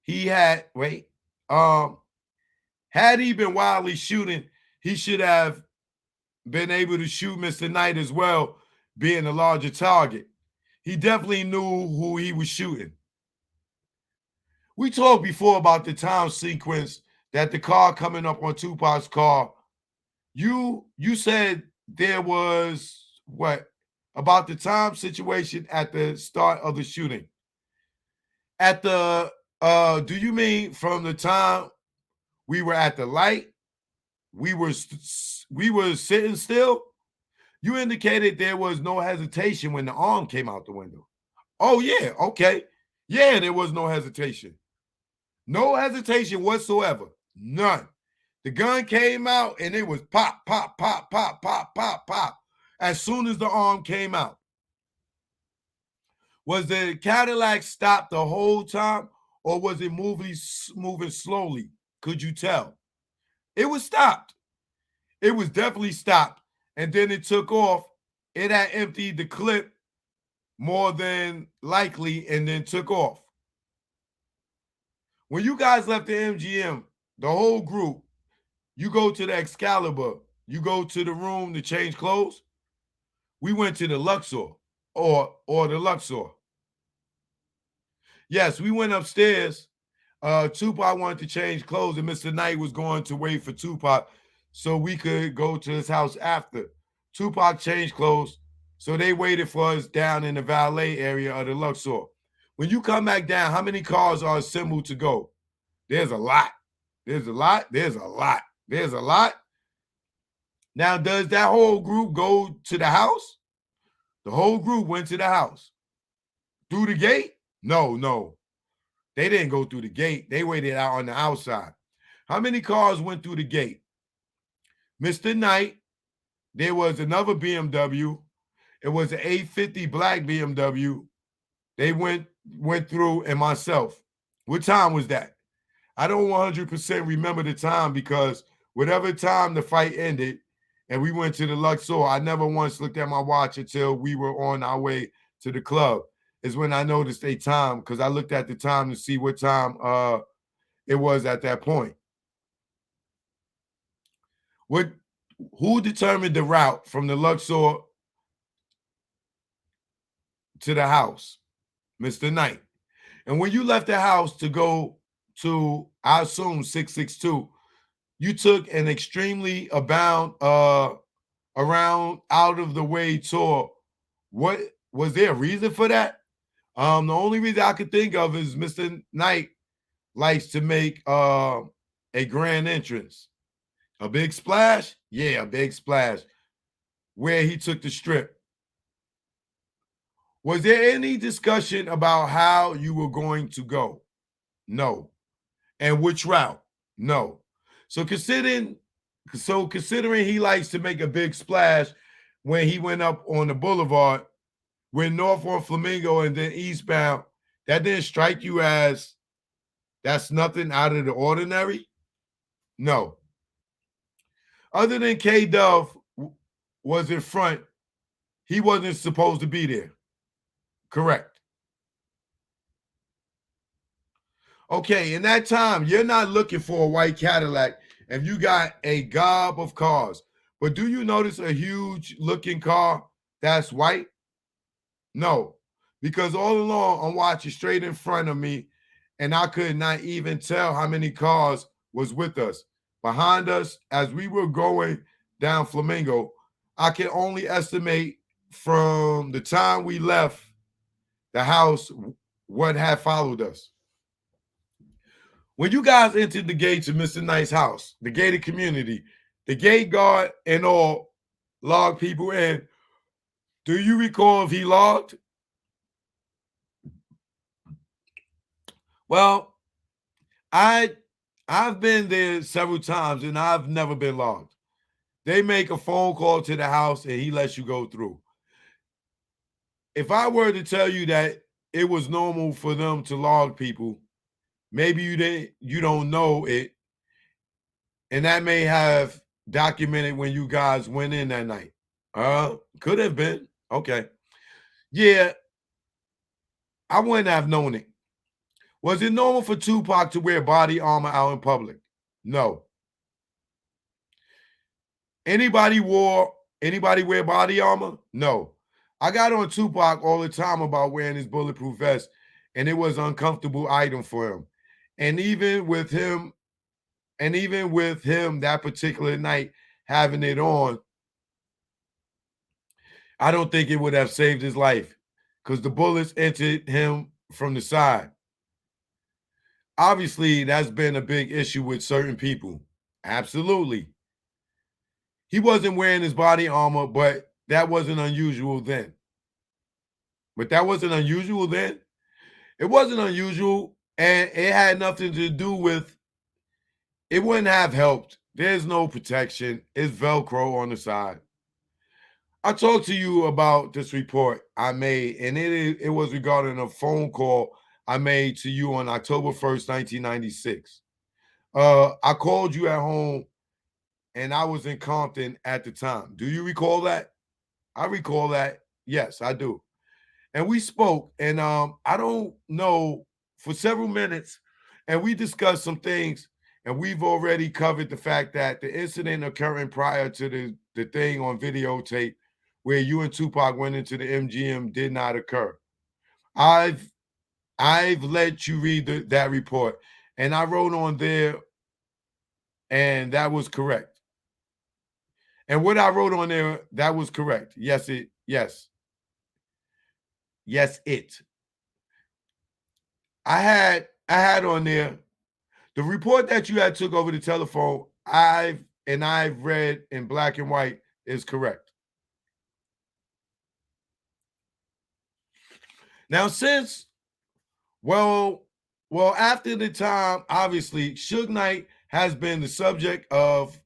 Had he been wildly shooting, he should have been able to shoot Mr. Knight as well, being a larger target. He definitely knew who he was shooting. We talked before about the time sequence that the car coming up on Tupac's car. You said there was about the time situation at the start of the shooting. At the do you mean from the time we were at the light? We were sitting still? You indicated there was no hesitation when the arm came out the window. Oh, yeah, okay. Yeah, there was no hesitation. No hesitation whatsoever. None. The gun came out and it was pop, pop, pop, pop, pop, pop, pop as soon as the arm came out. Was the Cadillac stopped the whole time, or was it moving slowly? Could you tell? It was stopped. It was definitely stopped. And then it took off. It had emptied the clip more than likely and then took off. When you guys left the MGM, the whole group, you go to the Excalibur, you go to the room to change clothes. We went to the Luxor or the Luxor. Yes, we went upstairs. Tupac wanted to change clothes, and Mr. Knight was going to wait for Tupac so we could go to his house after. Tupac changed clothes, so they waited for us down in the valet area of the Luxor. When you come back down, how many cars are assembled to go? There's a lot. There's a lot. There's a lot. There's a lot. Now, does that whole group go to the house? The whole group went to the house. Through the gate? No. They didn't go through the gate. They waited out on the outside. How many cars went through the gate? Mr. Knight, there was another BMW. It was an 850 black BMW. They went through, and myself. What time was that? I don't 100% remember the time because whatever time the fight ended and we went to the Luxor, I never once looked at my watch until we were on our way to the club. Is when I noticed a time because I looked at the time to see what time it was at that point. Who determined the route from the Luxor to the house? Mr. Knight. And when you left the house to go to, I assume, 662, you took an extremely around out of the way tour. What was there a reason for that? The only reason I could think of is Mr. Knight likes to make a grand entrance. A big splash? Yeah, a big splash. Where he took the strip. Was there any discussion about how you were going to go? No. And which route? No. So considering he likes to make a big splash when he went up on the boulevard, went north on Flamingo and then eastbound, that didn't strike you as that's nothing out of the ordinary? No. Other than K Dove was in front, he wasn't supposed to be there. Correct. Okay, in that time, you're not looking for a white Cadillac if you got a gob of cars. But do you notice a huge looking car that's white? No, because all along I'm watching straight in front of me and I could not even tell how many cars was with us. Behind us, as we were going down Flamingo, I can only estimate from the time we left the house what had followed us. When you guys entered the gates of Mr. Knight's house, the gated community, the gate guard and all logged people in. Do you recall if he logged? Well, I've been there several times and I've never been logged. They make a phone call to the house and he lets you go through. If I were to tell you that it was normal for them to log people, maybe you don't know it, and that may have documented when you guys went in that night. Could have been. Okay. Yeah, I wouldn't have known it. Was it normal for Tupac to wear body armor out in public? No. Anybody wear body armor? No. I got on Tupac all the time about wearing his bulletproof vest, and it was an uncomfortable item for him. And even with him that particular night having it on, I don't think it would have saved his life because the bullets entered him from the side. Obviously, that's been a big issue with certain people. Absolutely. He wasn't wearing his body armor, but that wasn't unusual then. But that wasn't unusual then? It wasn't unusual, and it had nothing to do with, it wouldn't have helped. There's no protection. It's Velcro on the side. I talked to you about this report I made, and it was regarding a phone call I made to you on October 1st, 1996. I called you at home, and I was in Compton at the time. Do you recall that? I recall that. Yes, I do. And we spoke, and I don't know, for several minutes, and we discussed some things, and we've already covered the fact that the incident occurring prior to the thing on videotape where you and Tupac went into the MGM did not occur. I've let you read that report, and I wrote on there, and that was correct. And what I wrote on there, that was correct. Yes. I had on there the report that you had took over the telephone. I've read in black and white is correct. Now, since after the time, obviously, Suge Knight has been the subject of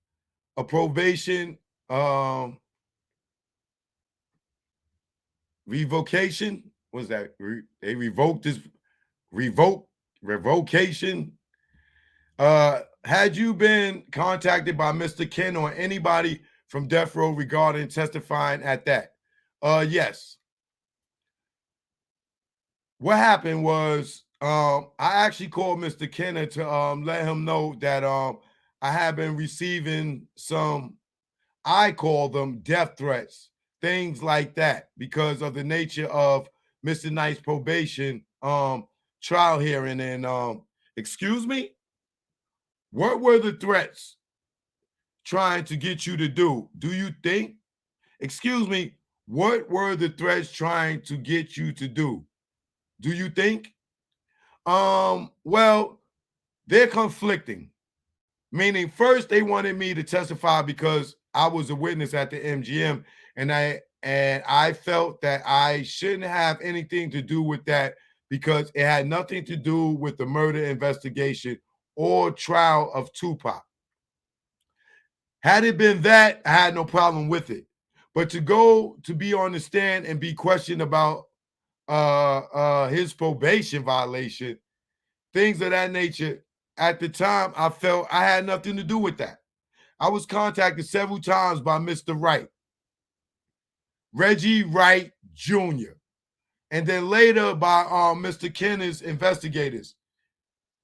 a probation revocation. What's that? They revoked his revocation. Had you been contacted by Mr. Ken or anybody from Death Row regarding testifying at that? Yes. What happened was I actually called Mr. Kenner to let him know that I have been receiving some, I call them death threats, things like that, because of the nature of Mr. Knight's probation trial hearing. And excuse me, what were the threats trying to get you to do? Do you think? Excuse me, what were the threats trying to get you to do? Do you think? Well, they're conflicting. Meaning, first they wanted me to testify because I was a witness at the MGM, and And I felt that I shouldn't have anything to do with that because it had nothing to do with the murder investigation or trial of Tupac. Had it been that, I had no problem with it. But to go to be on the stand and be questioned about his probation violation, things of that nature, at the time, I felt I had nothing to do with that. I was contacted several times by Mr. Wright, Reggie Wright Jr., and then later by Mr. Kenner's investigators.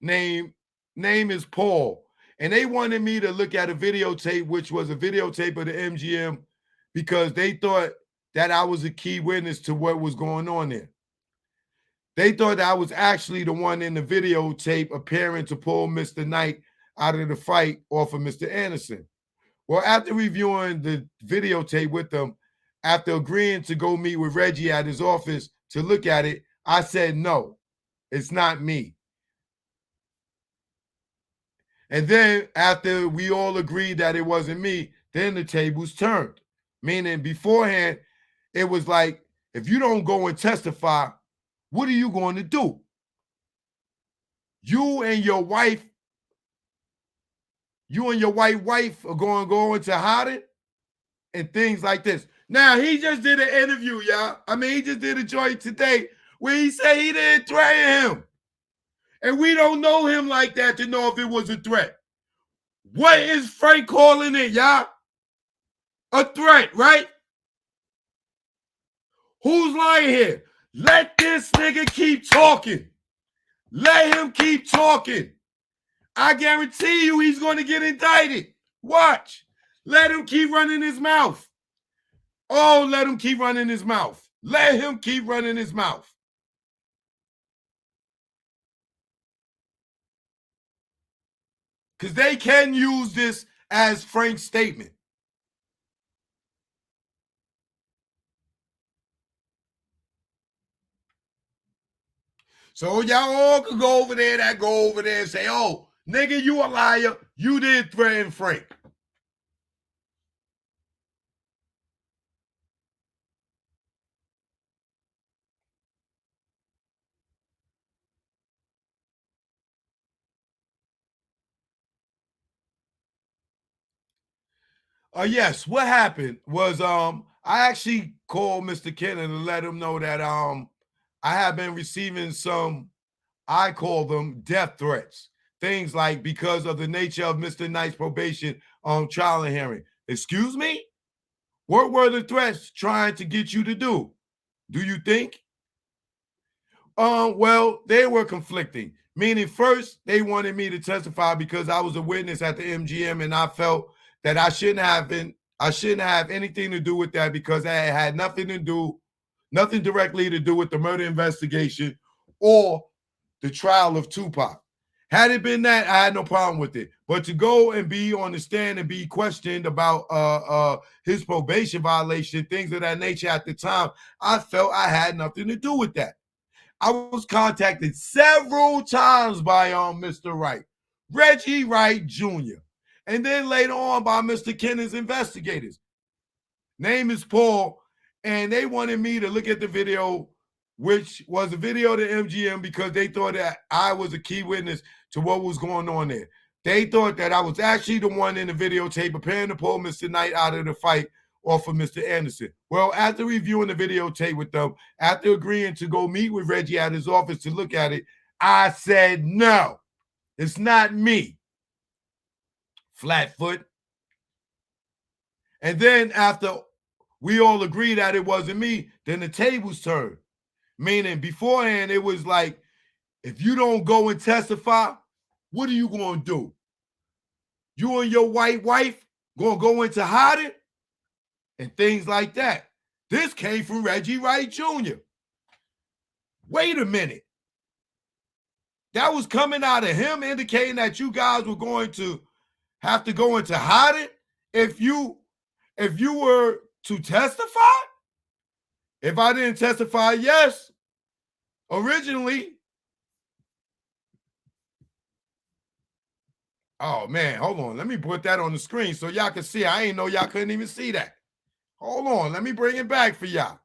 Name is Paul. And they wanted me to look at a videotape, which was a videotape of the MGM, because they thought that I was a key witness to what was going on there. They thought I was actually the one in the videotape appearing to pull Mr. Knight out of the fight off of Mr. Anderson. Well, after reviewing the videotape with them, after agreeing to go meet with Reggie at his office to look at it, I said, no, it's not me. And then after we all agreed that it wasn't me, then the tables turned. Meaning beforehand, it was like, if you don't go and testify, what are you going to do? You and your white wife are going to go into hiding and things like this. Now, he just did an interview, y'all. I mean, he just did a joint today where he said he didn't threaten him. And we don't know him like that to know if it was a threat. What is Frank calling it, y'all? A threat, right? Who's lying here? Let this nigga keep talking. Let him keep talking. I guarantee you he's going to get indicted. Watch. Let him keep running his mouth. Oh, let him keep running his mouth. Let him keep running his mouth. Because they can use this as Frank's statement. So y'all all could go over there and say, oh, nigga, you a liar. You did threaten Frank. Yes, what happened was I actually called Mr. Kennan to let him know that I have been receiving some, I call them death threats. Things like because of the nature of Mr. Knight's probation trial and hearing. Excuse me? What were the threats trying to get you to do? Do you think? Well, they were conflicting. Meaning, first, they wanted me to testify because I was a witness at the MGM, and I felt that I shouldn't have anything to do with that because that had nothing directly to do with the murder investigation or the trial of Tupac. Had it been that, I had no problem with it. But to go and be on the stand and be questioned about his probation violation, things of that nature at the time, I felt I had nothing to do with that. I was contacted several times by Mr. Wright, Reggie Wright Jr., and then later on by Mr. Kennan's investigators. Name is Paul, and they wanted me to look at the video, which was a video to MGM because they thought that I was a key witness to what was going on there. They thought that I was actually the one in the videotape preparing to pull Mr. Knight out of the fight off of Mr. Anderson. Well, after reviewing the videotape with them, after agreeing to go meet with Reggie at his office to look at it, I said, no, it's not me. Flatfoot. And then after we all agreed that it wasn't me, then the tables turned. Meaning beforehand, it was like, if you don't go and testify, what are you going to do? You and your white wife going to go into hiding? And things like that. This came from Reggie Wright Jr. Wait a minute. That was coming out of him indicating that you guys were going to have to go into hiding if you were to testify? If I didn't testify, yes. Originally. Oh, man, hold on. Let me put that on the screen so y'all can see. I ain't know y'all couldn't even see that. Hold on. Let me bring it back for y'all.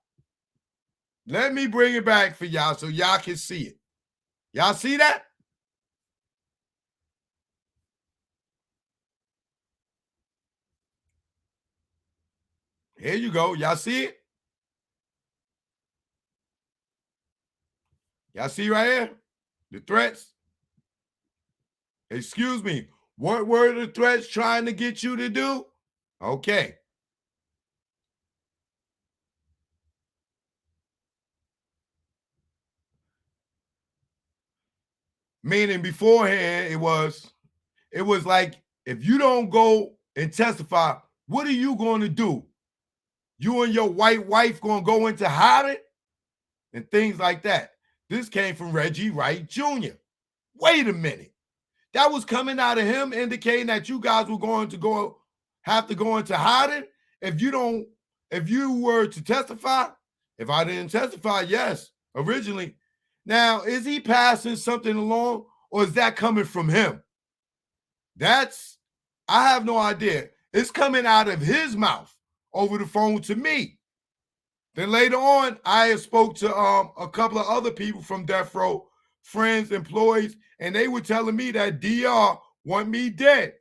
Let me bring it back for y'all so y'all can see it. Y'all see that? Here you go. Y'all see it? Y'all see right here? The threats? Excuse me. What were the threats trying to get you to do? Okay. Meaning beforehand, it was like, if you don't go and testify, what are you going to do? You and your white wife going to go into hiding? And things like that. This came from Reggie Wright Jr. Wait a minute. That was coming out of him indicating that you guys were going to have to go into hiding if you were to testify. If I didn't testify, yes, originally. Now, is he passing something along, or is that coming from him? I have no idea. It's coming out of his mouth over the phone to me. Then later on, I spoke to a couple of other people from Death Row, friends, employees, and they were telling me that DR want me dead.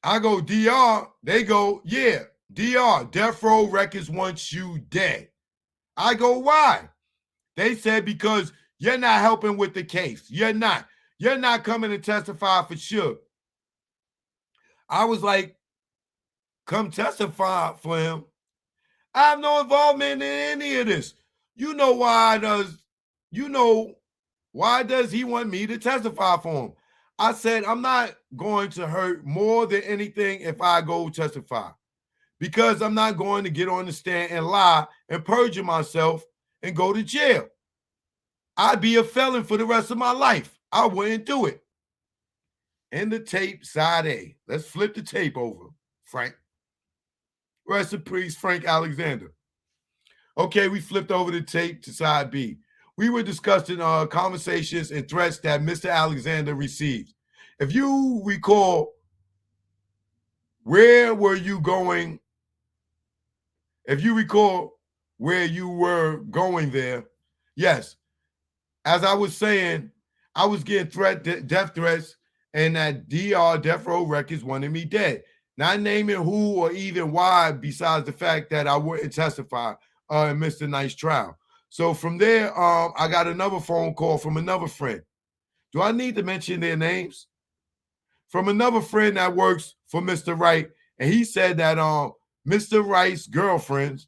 I go, DR, they go, yeah, DR, Death Row Records wants you dead. I go, why? They said, because you're not helping with the case. You're not. You're not coming to testify for sure. I was like, come testify for him. I have no involvement in any of this. Why does he want me to testify for him? I said, I'm not going to hurt more than anything if I go testify, because I'm not going to get on the stand and lie and perjure myself and go to jail. I'd be a felon for the rest of my life. I wouldn't do it. In the tape, side A. Let's flip the tape over, Frank. Rest in peace, Frank Alexander. Okay, we flipped over the tape to side B. We were discussing conversations and threats that Mr. Alexander received. If you recall, where were you going? If you recall where you were going there, yes. As I was saying, I was getting death threats, and that DR Death Row Records wanted me dead. Not naming who or even why, besides the fact that I wouldn't testify in Mr. Knight's trial. So from there, I got another phone call from another friend. Do I need to mention their names? From another friend that works for Mr. Wright, and he said that Mr. Wright's girlfriend,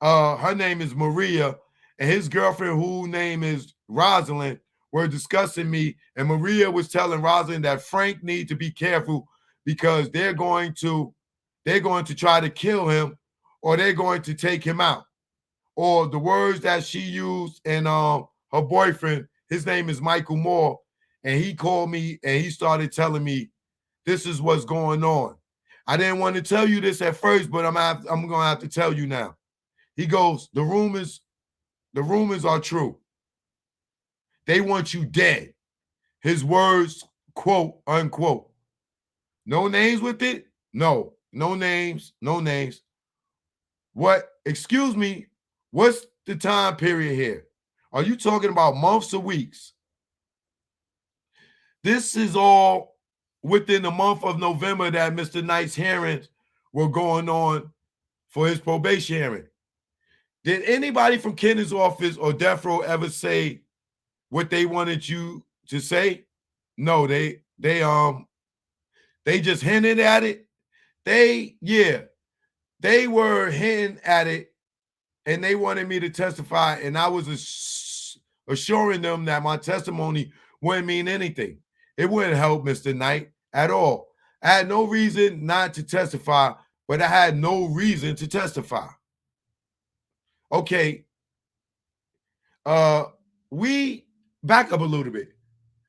her name is Maria, and his girlfriend, whose name is Rosalind, were discussing me, and Maria was telling Rosalind that Frank need to be careful because they're going to try to kill him, or they're going to take him out. Or the words that she used, and her boyfriend, his name is Michael Moore, and he called me and he started telling me this is what's going on. I didn't want to tell you this at first, but I'm gonna have to tell you now. He goes, the rumors are true. They want you dead. His words, quote, unquote. No names with it? No names, no names. What, excuse me, what's the time period here? Are you talking about months or weeks? This is all within the month of November that Mr. Knight's hearings were going on for his probation hearing. Did anybody from Kenneth's office or Death Row ever say what they wanted you to say? No, they just hinted at it. They were hinting at it, and they wanted me to testify, and I was assuring them that my testimony wouldn't mean anything. It wouldn't help Mr. Knight at all. I had no reason not to testify, but I had no reason to testify. Okay. We back up a little bit.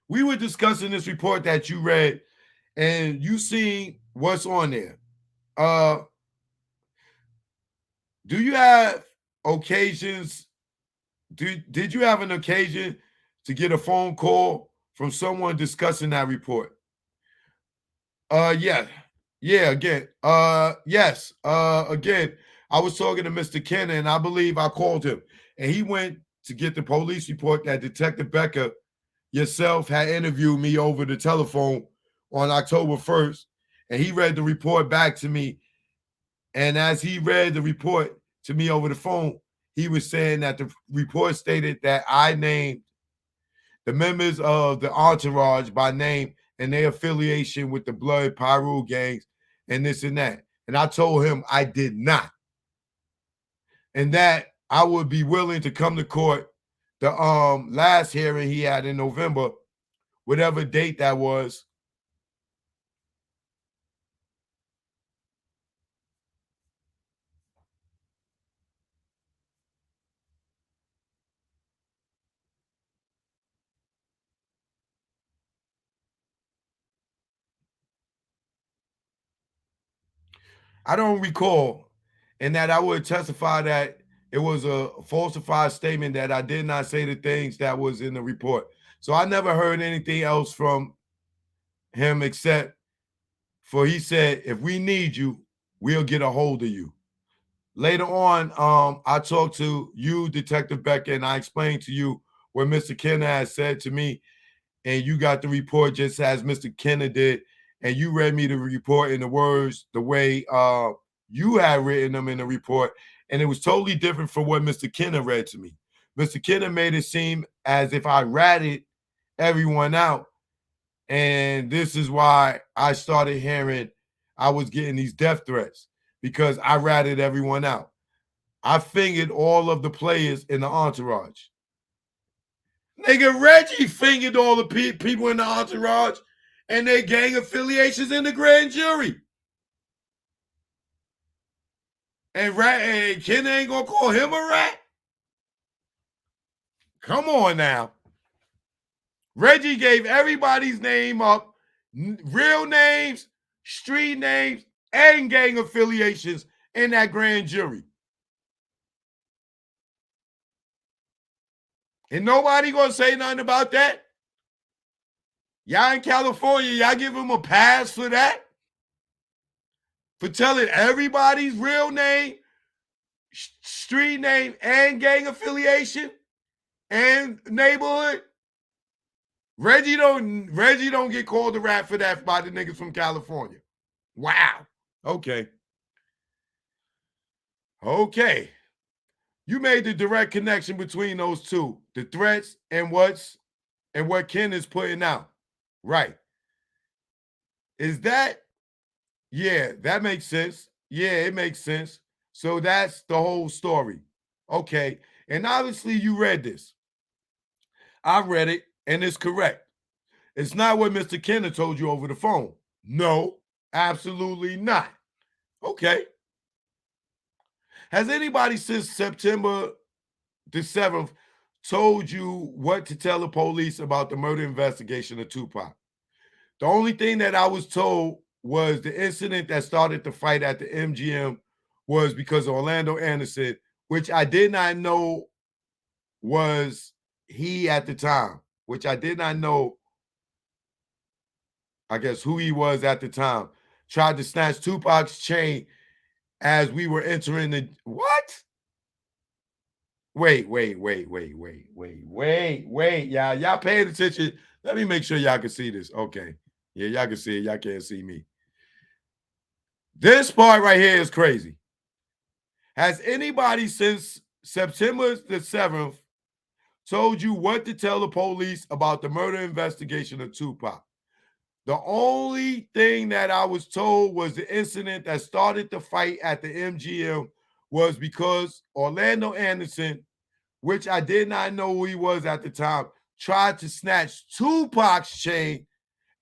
We were discussing this report that you read, and you see what's on there. Do you have occasions? Did you have an occasion to get a phone call from someone discussing that report? Yeah. Yeah, again. Yes. Again, I was talking to Mr. Kenner, and I believe I called him, and he went to get the police report that Detective Becker yourself had interviewed me over the telephone on October 1st, and he read the report back to me. And as he read the report to me over the phone, he was saying that the report stated that I named the members of the entourage by name and their affiliation with the Blood Pyru gangs and this and that. And I told him I did not. And that I would be willing to come to court the last hearing he had in November, whatever date that was. I don't recall, and that I would testify that it was a falsified statement, that I did not say the things that was in the report. So I never heard anything else from him except for he said, if we need you, we'll get a hold of you. Later on, I talked to you, Detective Becker, and I explained to you what Mr. Kenner had said to me, and you got the report just as Mr. Kenner did, and you read me the report in the words the way you had written them in the report, and it was totally different from what Mr. Kenner read to me. Mr. Kenner made it seem as if I ratted everyone out, and this is why I started hearing I was getting these death threats, because I ratted everyone out. I fingered all of the players in the entourage. Nigga, Reggie fingered all the people in the entourage and their gang affiliations in the grand jury. And Ken ain't gonna call him a rat? Come on now. Reggie gave everybody's name up, real names, street names, and gang affiliations in that grand jury. And nobody gonna say nothing about that? Y'all in California, y'all give him a pass for that? For telling everybody's real name, street name, and gang affiliation and neighborhood? Reggie don't get called a rat for that by the niggas from California. Wow. Okay. Okay. You made the direct connection between those two, the threats and what Ken is putting out. Right. Is that? Yeah, that makes sense. Yeah, it makes sense. So that's the whole story. Okay. And obviously you read this. I read it, and it's correct. It's not what Mr. Kenner told you over the phone. No, absolutely not. Okay. Has anybody since September the 7th told you what to tell the police about the murder investigation of Tupac? The only thing that I was told was the incident that started the fight at the MGM was because of Orlando Anderson, which I did not know was he at the time, which I did not know, I guess, who he was at the time. Tried to snatch Tupac's chain as we were entering the what? Wait. Y'all paying attention? Let me make sure y'all can see this. Okay. Yeah, y'all can see it. Y'all can't see me. This part right here is crazy. Has anybody since September the 7th told you what to tell the police about the murder investigation of Tupac? The only thing that I was told was the incident that started the fight at the MGM was because Orlando Anderson, which I did not know who he was at the time, tried to snatch Tupac's chain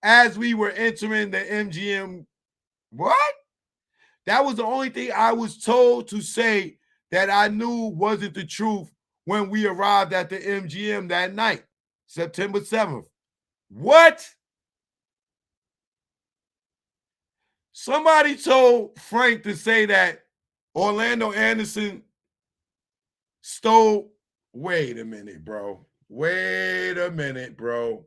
as we were entering the MGM. What? That was the only thing I was told to say that I knew wasn't the truth when we arrived at the MGM that night, September 7th. What? Somebody told Frank to say that Orlando Anderson stole. Wait a minute, bro. Wait a minute, bro.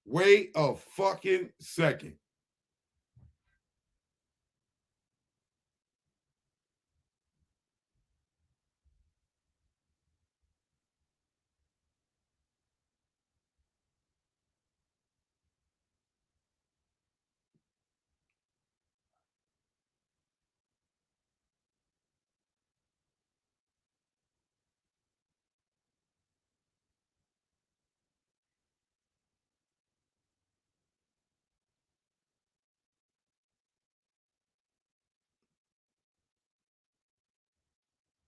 Wait a fucking second.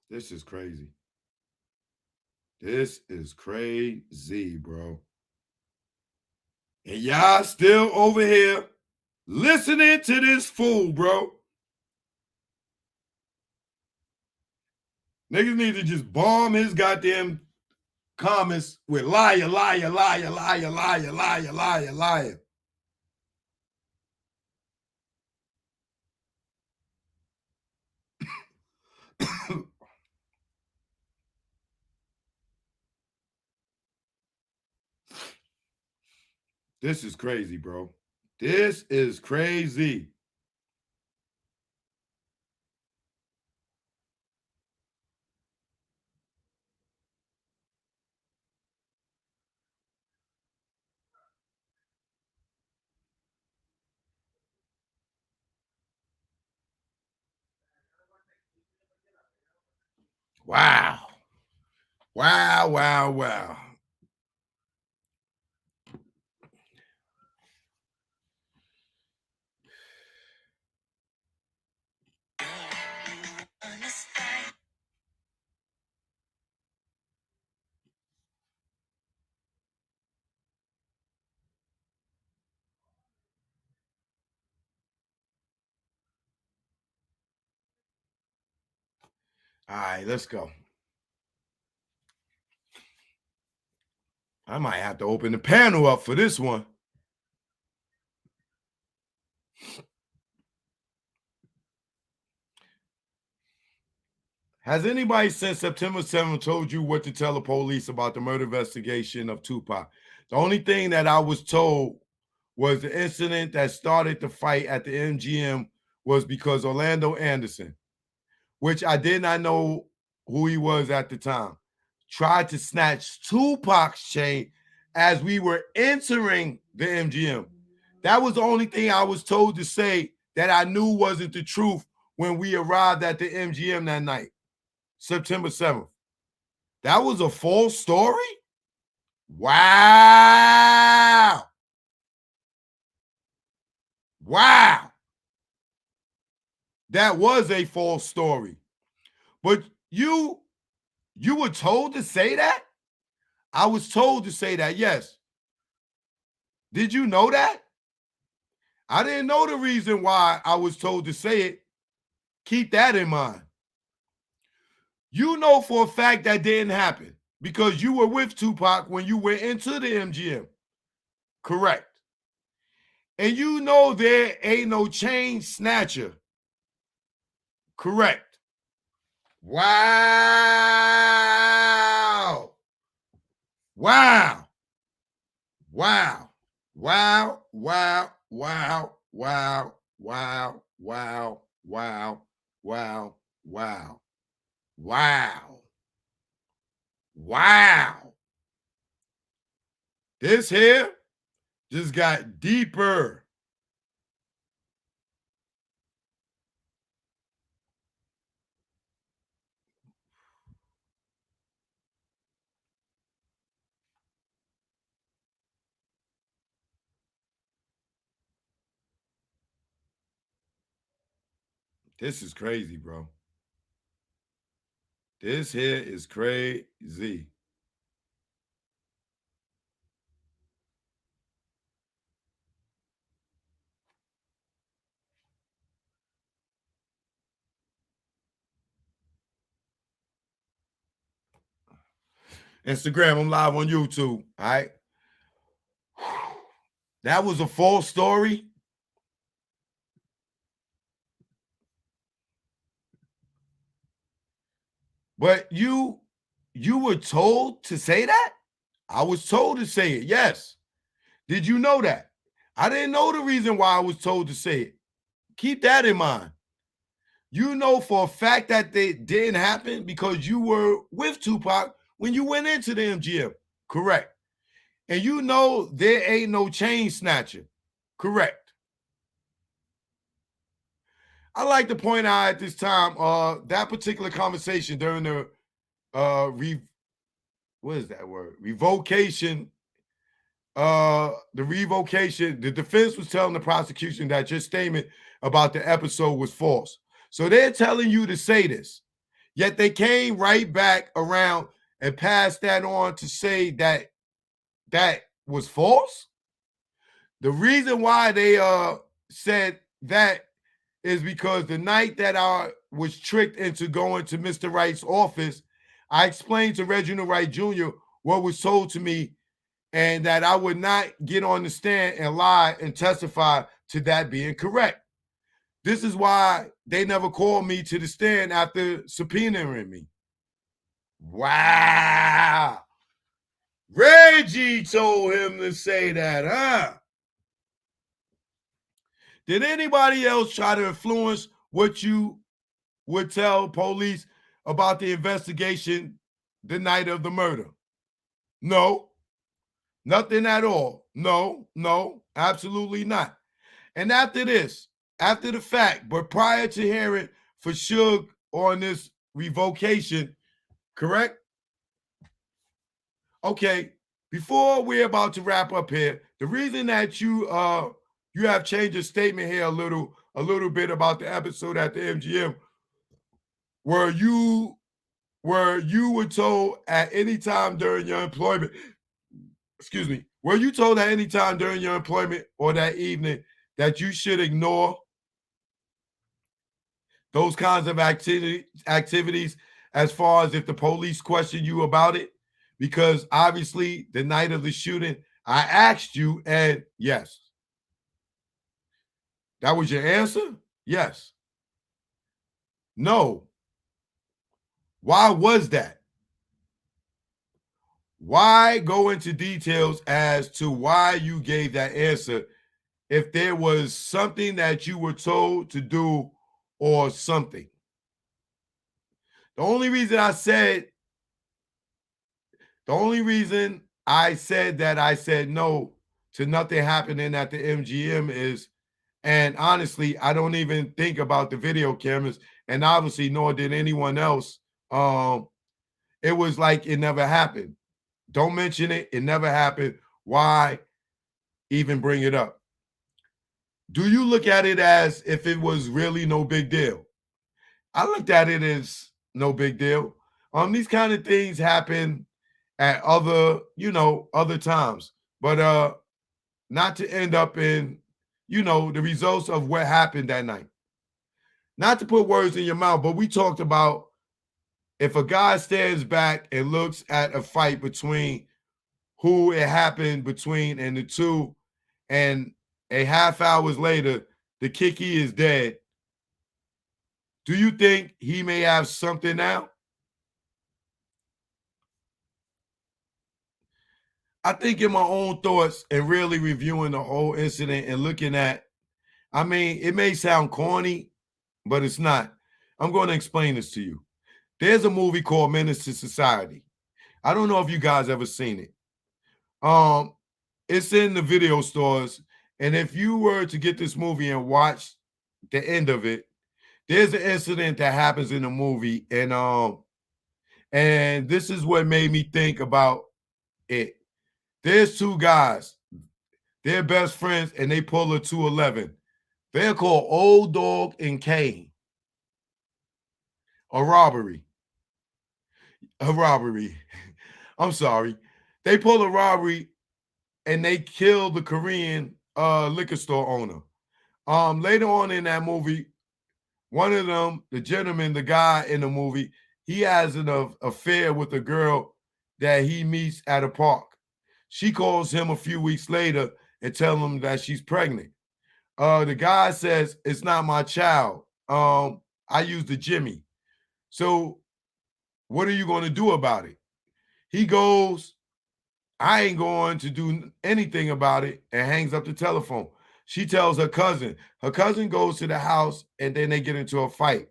This is crazy. This is crazy, bro. And y'all still over here listening to this fool, bro. Niggas need to just bomb his goddamn comments with liar, liar, liar, liar, liar, liar, liar, liar. This is crazy, bro. This is crazy. Wow. Wow, wow, wow. All right, let's go. I might have to open the panel up for this one. Has anybody since September 7th told you what to tell the police about the murder investigation of Tupac? The only thing that I was told was the incident that started the fight at the MGM was because Orlando Anderson, which I did not know who he was at the time, tried to snatch Tupac's chain as we were entering the MGM. That was the only thing I was told to say that I knew wasn't the truth when we arrived at the MGM that night, September 7th. That was a false story? Wow. Wow. That was a false story. But you were told to say that? I was told to say that, yes. Did you know that? I didn't know the reason why I was told to say it. Keep that in mind. You know for a fact that didn't happen because you were with Tupac when you went into the MGM. Correct. And you know there ain't no chain snatcher. Correct. Wow. Wow. Wow. Wow. Wow. Wow. Wow. Wow. Wow. Wow. Wow. Wow. Wow. Wow. This here just got deeper. This is crazy, bro. This here is crazy. Instagram, I'm live on YouTube. All right. That was a false story. But you were told to say that? I was told to say it, yes. Did you know that? I didn't know the reason why I was told to say it. Keep that in mind. You know for a fact that they didn't happen because you were with Tupac when you went into the MGM. Correct. And you know there ain't no chain snatcher. Correct. I like to point out at this time that particular conversation during the what is that word? Revocation. The revocation, the defense was telling the prosecution that your statement about the episode was false. So they're telling you to say this. Yet they came right back around and passed that on to say that that was false. The reason why they said that is because the night that I was tricked into going to Mr. Wright's office, I explained to Reginald Wright Jr. what was told to me and that I would not get on the stand and lie and testify to that being correct. This is why they never called me to the stand after subpoenaing me. Wow. Reggie told him to say that, huh? Did anybody else try to influence what you would tell police about the investigation the night of the murder? No. Nothing at all. No, absolutely not. And after this, after the fact, but prior to hearing for Suge on this revocation, correct? Okay, before we're about to wrap up here, the reason that you have changed your statement here a little bit about the episode at the MGM, where you were told at any time during your employment, excuse me, were you told at any time during your employment or that evening that you should ignore those kinds of activities as far as if the police question you about it? Because obviously the night of the shooting, I asked you, and yes. That was your answer? Yes. No. Why was that? Why go into details as to why you gave that answer if there was something that you were told to do or something? The only reason I said that I said no to nothing happening at the MGM is, and honestly, I don't even think about the video cameras, and obviously nor did anyone else. It was like it never happened. Don't mention it. It never happened. Why even bring it up? Do you look at it as if it was really no big deal? I looked at it as no big deal. These kind of things happen at other times, but not to end up in, the results of what happened that night. Not to put words in your mouth, but we talked about if a guy stands back and looks at a fight between who it happened between and the two, and a half hours later, the kickie is dead. Do you think he may have something now? I think in my own thoughts and really reviewing the whole incident and looking at, it may sound corny, but it's not. I'm going to explain this to you. There's a movie called Menace to Society. I don't know if you guys ever seen it. It's in the video stores, and if you were to get this movie and watch the end of it, there's an incident that happens in the movie, and this is what made me think about it. There's two guys, they're best friends, and they pull a 211. They're called Old Dog and Kane. A robbery. I'm sorry. They pull a robbery and they kill the Korean liquor store owner. Later on in that movie, one of them, the gentleman, the guy in the movie, he has an affair with a girl that he meets at a park. She calls him a few weeks later and tells him that she's pregnant. The guy says, "It's not my child. I used the Jimmy. So what are you going to do about it?" He goes I ain't going to do anything about it, and hangs up the telephone. She tells her cousin. Her cousin goes to the house, and then they get into a fight.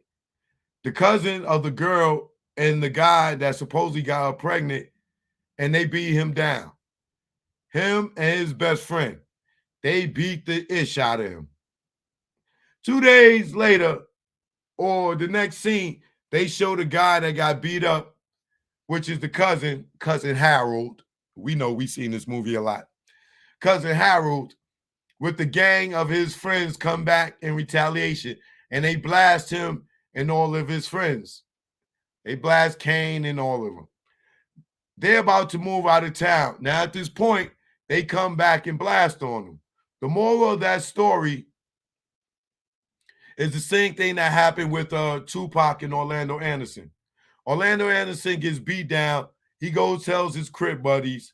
The cousin of the girl and the guy that supposedly got her pregnant, and they beat him down. Him and his best friend. They beat the ish out of him. 2 days later, or the next scene, they show the guy that got beat up, which is the cousin Harold. We know we've seen this movie a lot. Cousin Harold, with the gang of his friends, come back in retaliation, and they blast him and all of his friends. They blast Kane and all of them. They're about to move out of town. Now, at this point, they come back and blast on them. The moral of that story is the same thing that happened with Tupac and Orlando Anderson. Orlando Anderson gets beat down. He goes, tells his Crip buddies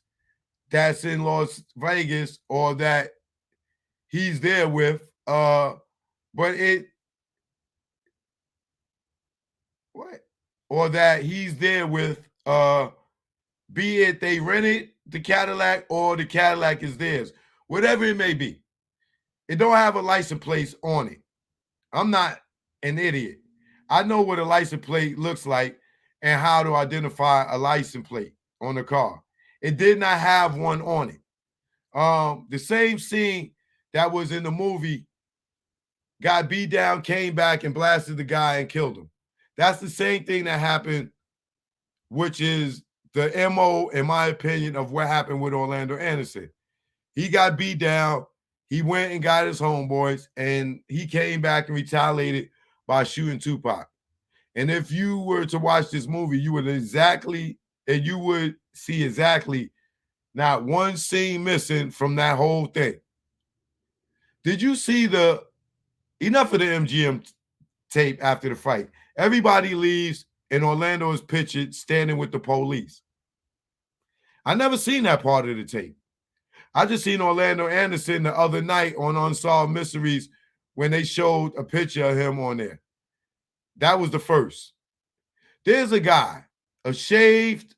that's in Las Vegas or that he's there with, but it, what? Or that he's there with, be it they rented the Cadillac or the Cadillac is theirs, whatever it may be. It don't have a license plate on it. I'm not an idiot. I know what a license plate looks like and how to identify a license plate on the car. It did not have one on it. The same scene that was in the movie, got beat down, came back and blasted the guy and killed him. That's the same thing that happened, which is the MO, in my opinion, of what happened with Orlando Anderson. He got beat down. He went and got his homeboys, and he came back and retaliated by shooting Tupac. And if you were to watch this movie, you would see exactly not one scene missing from that whole thing. Did you see enough of the MGM tape after the fight? Everybody leaves, and Orlando is pictured standing with the police. I never seen that part of the tape. I just seen Orlando Anderson the other night on Unsolved Mysteries when they showed a picture of him on there. That was the first. There's a guy, a shaved,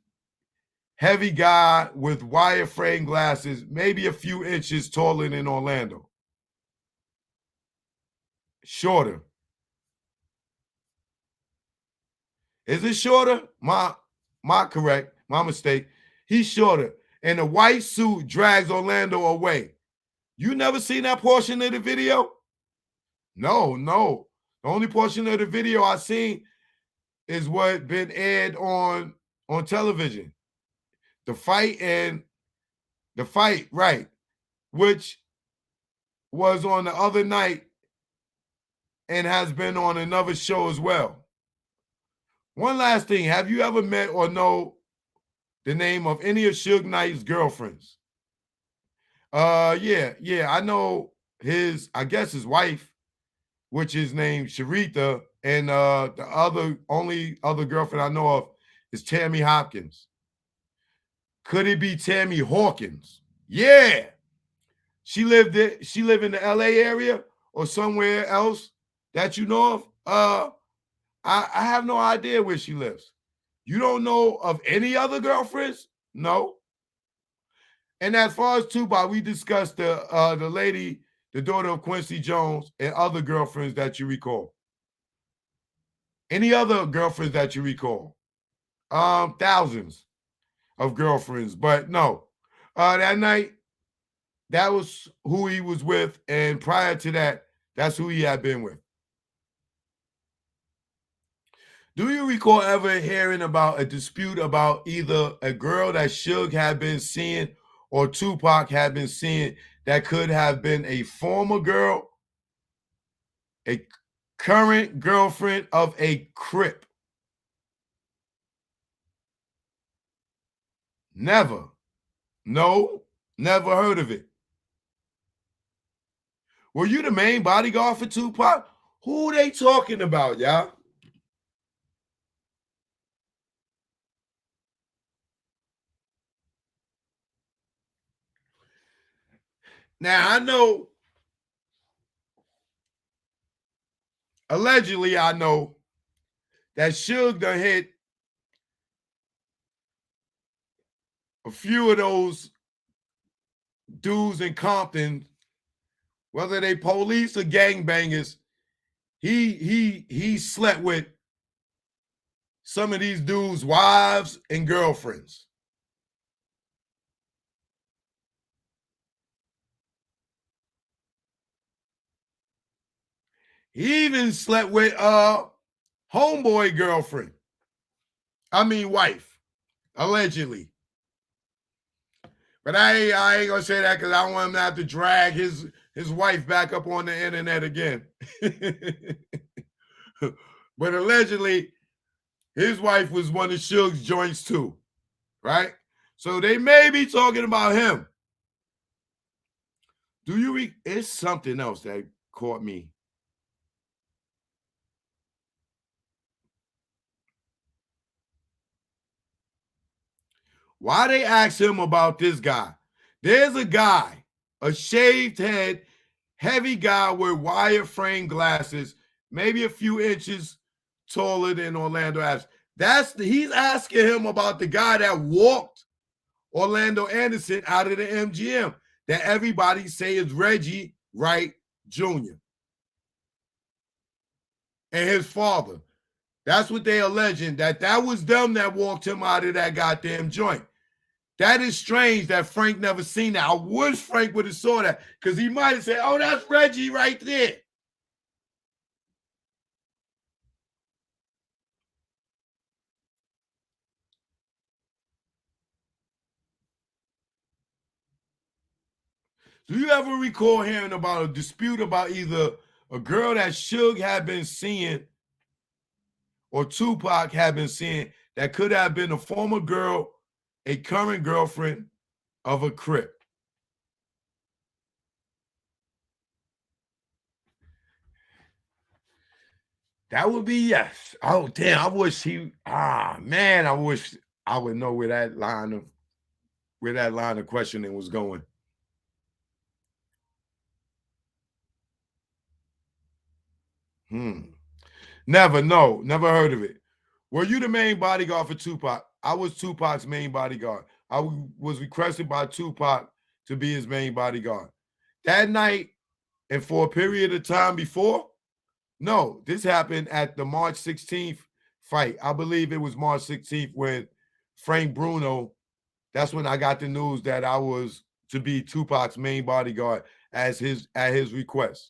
heavy guy with wireframe glasses, maybe a few inches taller than Orlando. Shorter. Is it shorter? My correct, my mistake. He's shorter. And the white suit drags Orlando away. You never seen that portion of the video? No. The only portion of the video I seen is what been aired on television. The fight, right, which was on the other night and has been on another show as well. One last thing. Have you ever met or know the name of any of Suge Knight's girlfriends? Yeah. I know his wife, which is named Sharitha, and the only other girlfriend I know of is Tammy Hopkins. Could it be Tammy Hawkins? Yeah. She live in the LA area or somewhere else that you know of? I have no idea where she lives. You don't know of any other girlfriends? No. And as far as Tupac, we discussed the lady, the daughter of Quincy Jones, and other girlfriends that you recall. Any other girlfriends that you recall? Thousands of girlfriends, but no. That night, that was who he was with, and prior to that, that's who he had been with. Do you recall ever hearing about a dispute about either a girl that Suge had been seeing or Tupac had been seeing that could have been a former girl, a current girlfriend of a Crip? Never. No, never heard of it. Were you the main bodyguard for Tupac? Who they talking about, y'all? Now, I know, allegedly, I know that Suge done hit a few of those dudes in Compton, whether they police or gangbangers, he slept with some of these dudes' wives and girlfriends. He even slept with homeboy girlfriend. I mean wife, allegedly. But I ain't gonna say that because I don't want him to have to drag his wife back up on the internet again. But allegedly, his wife was one of Suge's joints too, right? So they may be talking about him. Do you it's something else that caught me. Why they ask him about this guy? There's a guy, a shaved head, heavy guy with wireframe glasses, maybe a few inches taller than Orlando Adams. He's asking him about the guy that walked Orlando Anderson out of the MGM that everybody say is Reggie Wright Jr. and his father. That's what they alleging, that was them that walked him out of that goddamn joint. That is strange that Frank never seen that. I wish Frank would have saw that because he might have said, oh, that's Reggie right there. Do you ever recall hearing about a dispute about either a girl that Suge had been seeing or Tupac had been seeing that could have been a former girl, a current girlfriend of a Crip? That would be yes. Oh, damn. I wish I wish I would know where that line of questioning was going. Never heard of it. Were you the main bodyguard for Tupac? I was Tupac's main bodyguard. I was requested by Tupac to be his main bodyguard. That night and for a period of time before, no, this happened at the March 16th fight. I believe it was March 16th when Frank Bruno, that's when I got the news that I was to be Tupac's main bodyguard at his request.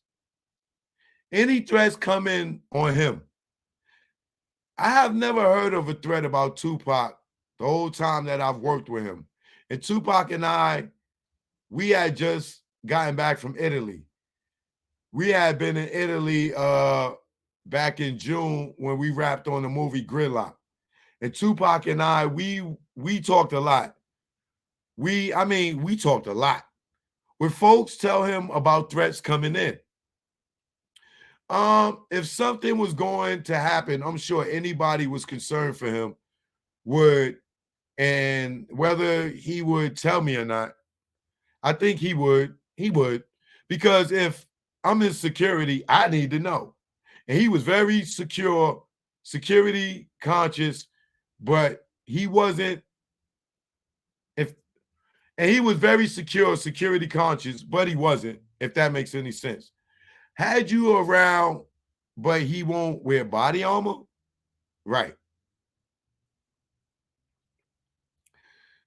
Any threats come in on him? I have never heard of a threat about Tupac the whole time that I've worked with him. And Tupac and I, we had just gotten back from Italy. We had been in Italy back in June when we wrapped on the movie Gridlock. And Tupac and I, we talked a lot. We talked a lot. When folks tell him about threats coming in, if something was going to happen, I'm sure anybody was concerned for him would, and whether he would tell me or not, I think he would, because if I'm in security, I need to know. And he was very security conscious, but he wasn't, and he was very security conscious, but he wasn't, if that makes any sense. Had you around, but he won't wear body armor? Right.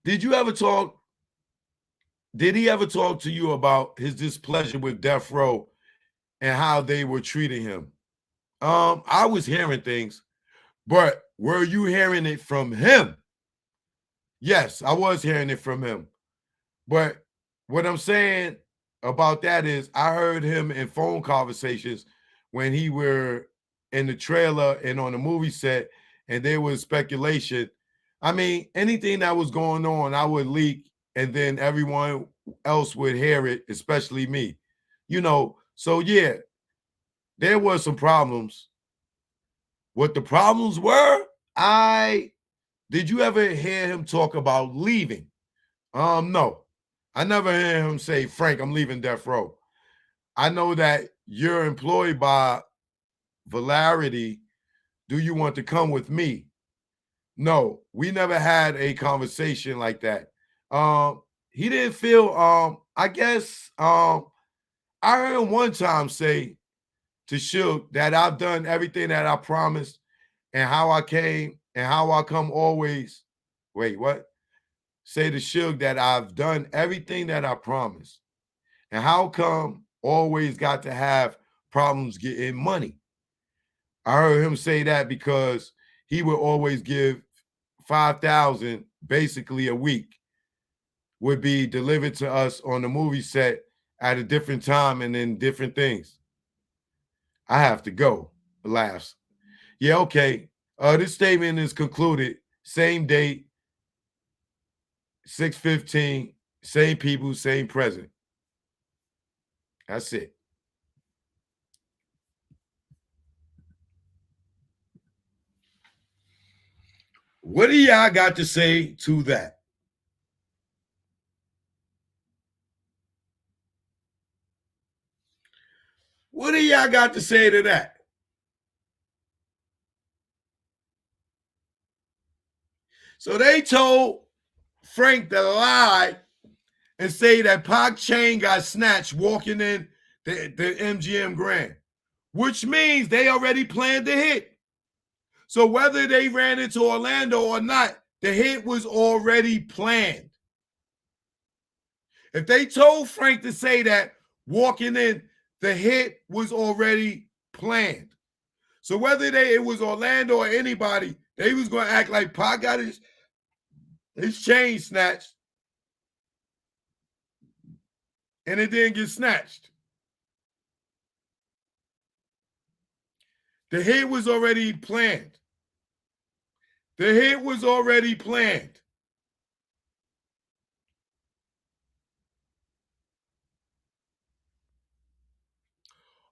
Did he ever talk to you about his displeasure with Death Row and how they were treating him? I was hearing things, but were you hearing it from him? Yes, I was hearing it from him. But what I'm saying about that is I heard him in phone conversations when he were in the trailer and on the movie set, and there was speculation. I mean, anything that was going on, I would leak, and then everyone else would hear it, especially me. So yeah, there were some problems. What the problems were, did you ever hear him talk about leaving? No. I never hear him say, Frank, I'm leaving Death Row. I know that you're employed by Valarity. Do you want to come with me? No, we never had a conversation like that. He didn't feel, I guess, I heard him one time say to Suge that I've done everything that I promised and how I came and how I come always. Wait, what? Say to Suge that I've done everything that I promised. And how come always got to have problems getting money? I heard him say that because he would always give 5,000 basically a week would be delivered to us on the movie set at a different time and in different things. I have to go. Laughs. Yeah, okay. This statement is concluded. Same date, 6/15, same people, same present. That's it. What do y'all got to say to that? What do y'all got to say to that? So they told Frank to lie and say that Pac chain got snatched walking in the MGM Grand, which means they already planned the hit. So whether they ran into Orlando or not, the hit was already planned. If they told Frank to say that walking in, the hit was already planned. So whether it was Orlando or anybody, they was going to act like Pac got his chain snatched and it didn't get snatched. The hit was already planned. The hit was already planned.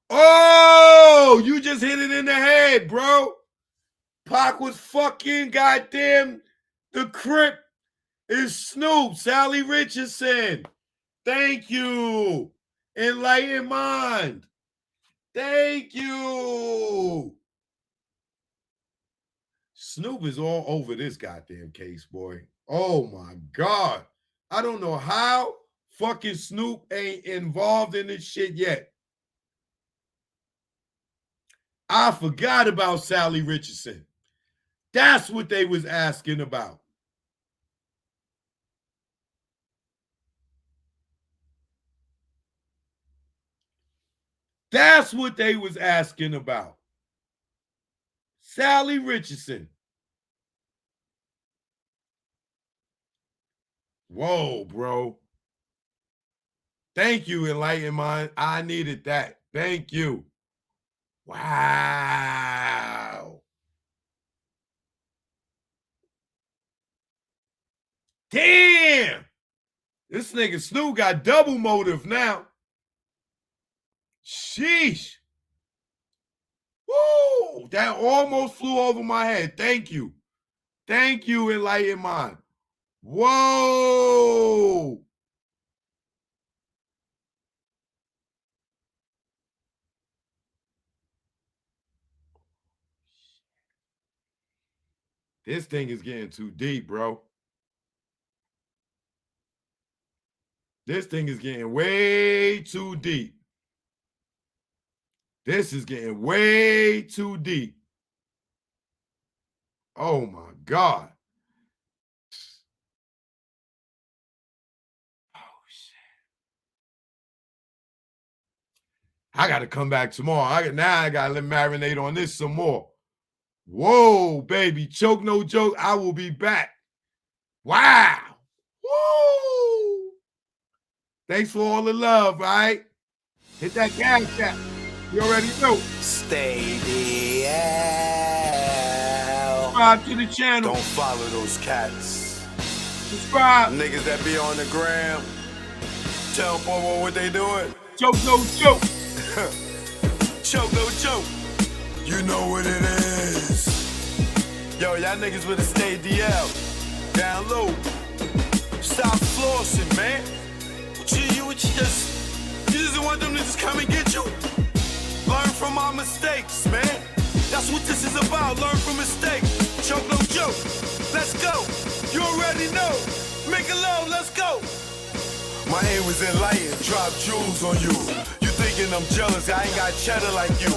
Oh, you just hit it in the head, bro. Pac was fucking goddamn the Crip is Snoop, Sally Richardson. Thank you. Enlightened mind. Thank you. Snoop is all over this goddamn case, boy. Oh my God. I don't know how fucking Snoop ain't involved in this shit yet. I forgot about Sally Richardson. That's what they was asking about. That's what they was asking about. Sally Richardson. Whoa, bro. Thank you, Enlightened Mind. I needed that. Thank you. Wow. Damn. This nigga Snoop got double motive now. Sheesh. Woo. That almost flew over my head. Thank you. Thank you, Enlightened Mind. Whoa. This thing is getting too deep, bro. This thing is getting way too deep. This is getting way too deep. Oh my God. Oh shit. I got to come back tomorrow. Now I got to marinate on this some more. Whoa, baby. Choke no joke. I will be back. Wow. Woo. Thanks for all the love, right? Hit that gas cap. You already know. Stay the hell. Subscribe to the channel. Don't follow those cats. Subscribe. Niggas that be on the gram. Tell Bobo what they doing. Choke no joke. Choke no joke. You know what it is. Yo, y'all niggas better stay DL. Down low. Stop flossing, man. You just want them to just come and get you? Learn from our mistakes, man. That's what this is about. Learn from mistakes. Choke no joke. Let's go. You already know. Make a load, let's go. My aim was enlightened, drop jewels on you. You thinking I'm jealous, I ain't got cheddar like you.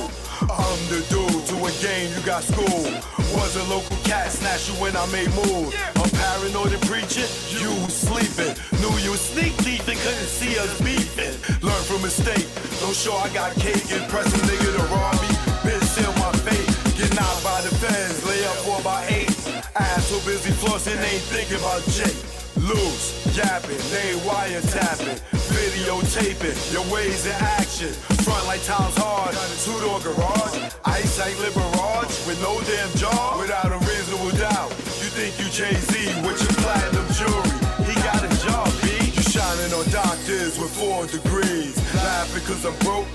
I'm the dude to a game, you got school. Was a local cat, snatch you when I made moves. I'm paranoid and preaching, you was sleeping. Knew you was sneak thief and couldn't see us beefing. Learn from mistake, don't show I got cake. Impress a nigga to rob me, bitch seal my fate. Get knocked by the feds, lay up for about 8. Ass so busy flossing, ain't thinking about Jake. Loose, yapping, they wiretapping, videotaping, your ways in action. Front like time's hard, two-door garage, ice like Liberage, with no damn jaw, without a reasonable doubt. You think you Jay-Z with your platinum jewelry, he got a job, B. You shining on doctors with 4 degrees, laughing cause I'm broke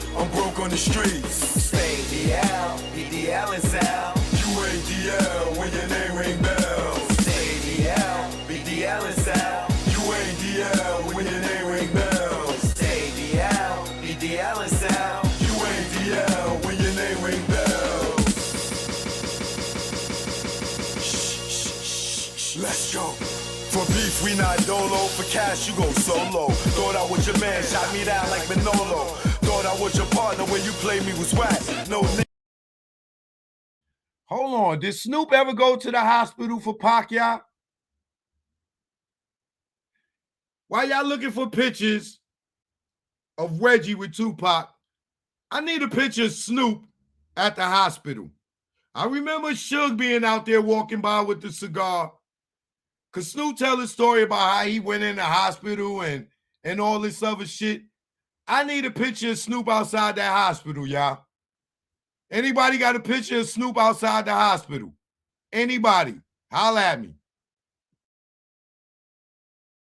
on the streets. Stay DL, BDL and Sal. You ain't DL when your name ring bells. Stay DL, BDL and Sal. You ain't DL when your name ring bells. Stay DL, BDL and Sal. You ain't DL when your name ring bells. Shh, let's go. For beef, we not dolo. For cash, you go solo. Thought I was your man, shot me down like Manolo. Thought I was your partner when you played me was whack. No nigga. Hold on, did Snoop ever go to the hospital for Pac, y'all? Why y'all looking for pictures of Reggie with Tupac? I need a picture of Snoop at the hospital. I remember Suge being out there walking by with the cigar. Cause Snoop tell a story about how he went in the hospital and all this other shit. I need a picture of Snoop outside that hospital, y'all. Anybody got a picture of Snoop outside the hospital? Anybody? Holla at me.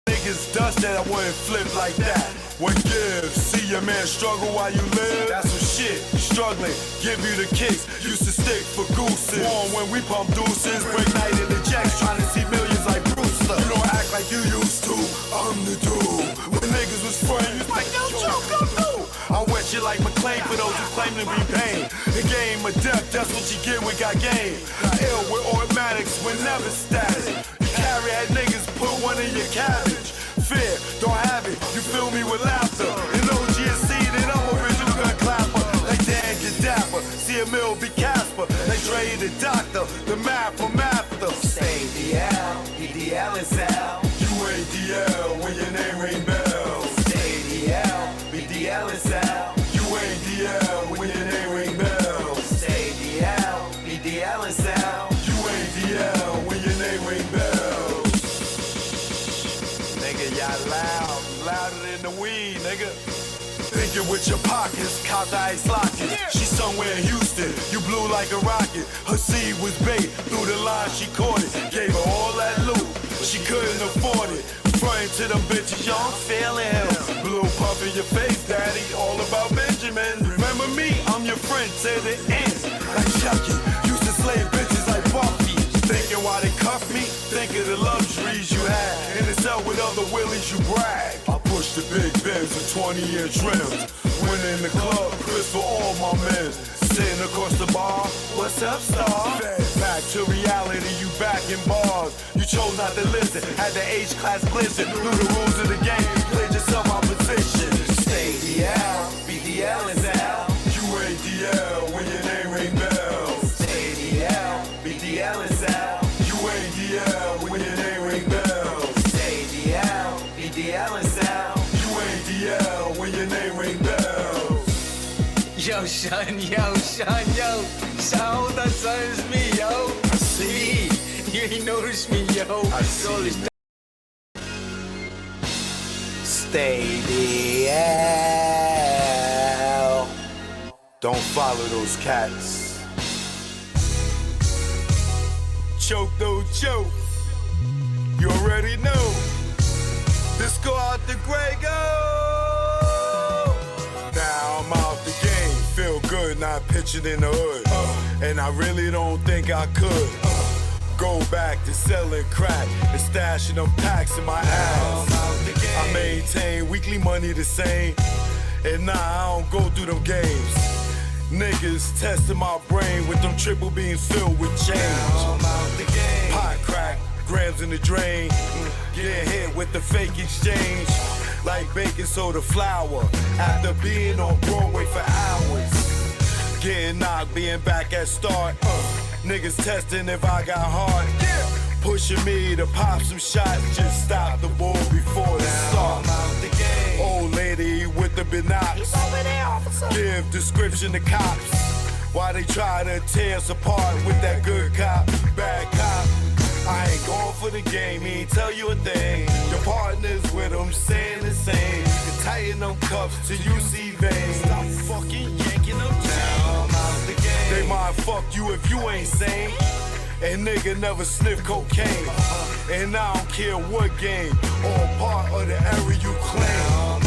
Niggas dust that I wouldn't flip like that. What gives? See your man struggle while you live? That's some shit. Struggling, give you the kicks. Used to stick for gooses. Warm when we pump deuces. Break night in the jacks, trying to see millions like Brewster. You don't act like you used to. I'm the dude. When niggas was friends, like, yo, Joe, come through. I wet you like McClain for those who claim to be pain. The game of death, that's what you get when got game. Ill with automatics, we're never static. You carry at niggas, put one in your cabbage. Fear, don't have it, you fill me with laughter. In OGSC, then I'm original gun clapper. Like Dan Gaddafi, see a mill be Casper. Like Dre the doctor, the math from after. Stay DL, BDL and Sal. You ain't DL when your name ring bells. Stay DL, BDL and Sal. You ain't DL when your name ring bells. Stay DL, BDL and Sal. You ain't DL when your name ring bells. Nigga, y'all loud, louder than the weed, nigga. Thinking with your pockets, caught the ice locket. She somewhere in Houston, you blew like a rocket. Her seed was bait, through the line she caught it. Gave her all that loot, she couldn't afford it. Frontin' to them bitches, yo, I'm feeling him. Blue puff in your face, daddy, all about Benjamin. Remember me, I'm your friend to the end. Like Chucky, used to slay bitches like Buffy. Thinking why they cuff me, think of the luxuries you had. In the cell with other willies, you brag. I push the big Benz with 20-year trims. When in the club, Chris for all my men. Sitting across the bar, what's up, star? Back to reality, you back in bars. You chose not to listen, had the H-class glisten. Knew the rules of the game, played yourself out position. Stay DL, BDL and Sal. You ain't DL when your name ring bells. Stay DL, BDL and Sal. You ain't DL when your name ring bells. Stay DL, BDL and Sal. You ain't DL when your name ring bells. Yo, son, yo. So that's me, yo. I see. You ain't noticed me, yo. I see. Stay DL. Don't follow those cats. Choke, though, choke. You already know. Let's go out the gray, go. Now I'm out the game. Feel good, not pitching in the hood. And I really don't think I could go back to selling crack and stashing them packs in my ass. I maintain weekly money the same. And nah, I don't go through them games. Niggas testing my brain with them triple beams filled with change. Pot crack, grams in the drain. Getting hit with the fake exchange. Like baking soda flour. After being on Broadway for hours. Getting knocked, being back at start. Niggas testing if I got heart. Pushing me to pop some shots. Just stop the ball before the start. Old lady with the binocs. Give description to cops. Why they try to tear us apart with that good cop, bad cop. I ain't going for the game, he ain't tell you a thing. Your partners with them saying the same. You can tighten them cuffs till you see veins. Stop fucking yanking them down. The game. They might fuck you if you ain't sane. And nigga never sniff cocaine. And I don't care what game or part of the area you claim.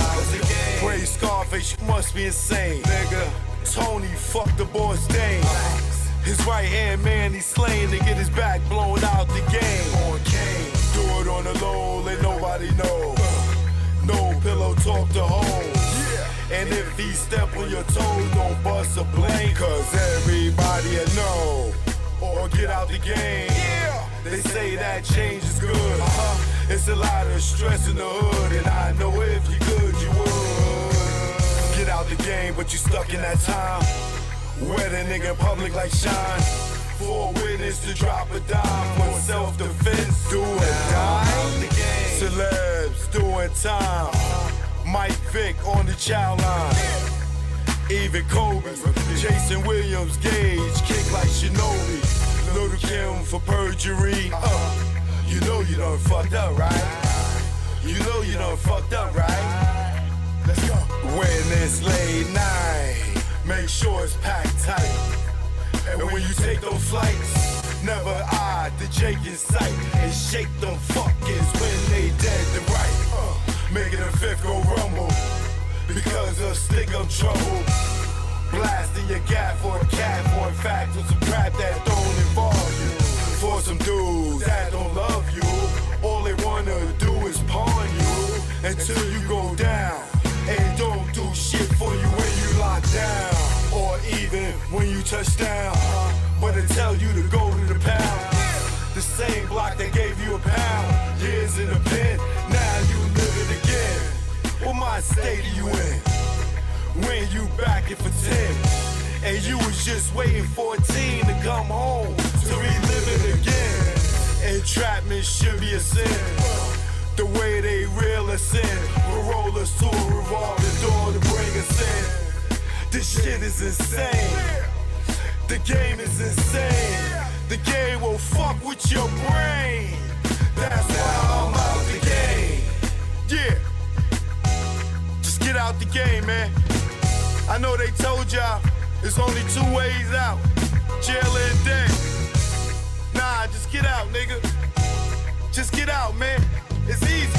Praise Scarface, you must be insane, nigga. Tony fucked the boy's Dane. His right hand man, he's slain to get his back blown out the game. Do it on the low, let nobody know. No pillow talk to home. And if he step on your toes, don't bust a blame. Cause everybody will know. Or get out the game. They say that change is good. It's a lot of stress in the hood. And I know if you could, you would. Get out the game, but you stuck in that time. Wet a nigga in public like Shine. For a witness to drop a dime. For self-defense, do or die. Celebs doing time. Mike Vick on the child line. Even Kobe, Jason Williams, Gage, kick like Shinobi. Little Kim for perjury. You know you done fucked up, right? You know you done fucked up, right? Let's go. When it's late night, make sure it's packed tight. And when you take those flights, never eye the Jake in sight. And shake them fuckers when they dead to right. Making a fifth go rumble. Because of stick up trouble. Blasting your gap for a cat, for in fact, with some crap that don't involve you. For some dudes that don't love you, all they wanna do is pawn you until you go down. And don't do shit for you when you lock down, or even when you touch down. But they tell you to go to the pound. The same block that gave you a pound. Years in the pen, now you live it again. What mind state are you in? When you back it for 10, and you was just waiting for a teen to come home to relive it again. Entrapment should be a sin. The way they reel us in, will roll us to a revolving door to bring us in. This shit is insane. The game is insane. The game will fuck with your brain. That's why I'm out the game. Yeah. Just get out the game, man. I know they told y'all there's only 2 ways out. Jail and death. Nah, just get out, nigga. Just get out, man. It's easy.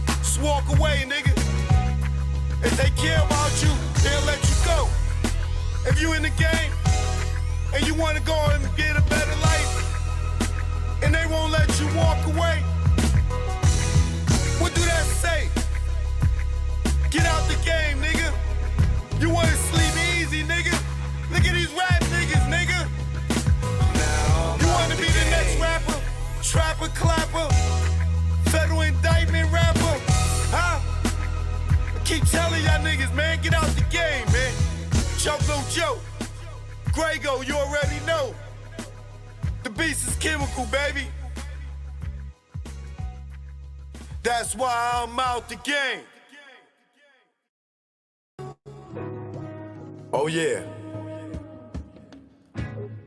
Just walk away, nigga. If they care about you, they'll let you go. If you in the game and you wanna go and get a better life, and they won't let you walk away, what do that say? Get out the game, nigga. You wanna sleep easy, nigga? Look at these rap niggas, nigga. You wanna be the next rapper? Trapper, clapper, federal indictment rapper, huh? I keep telling y'all niggas, man, get out the game, man. Joke no joke. Grego, you already know. The beast is chemical, baby. That's why I'm out the game. Oh yeah.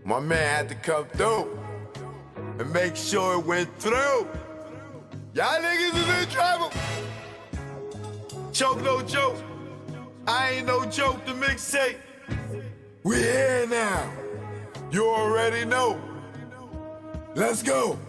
My man had to come through and make sure it went through. Y'all niggas is in trouble. Choke no joke. I ain't no joke, the mixtape. We here now. You already know. Let's go.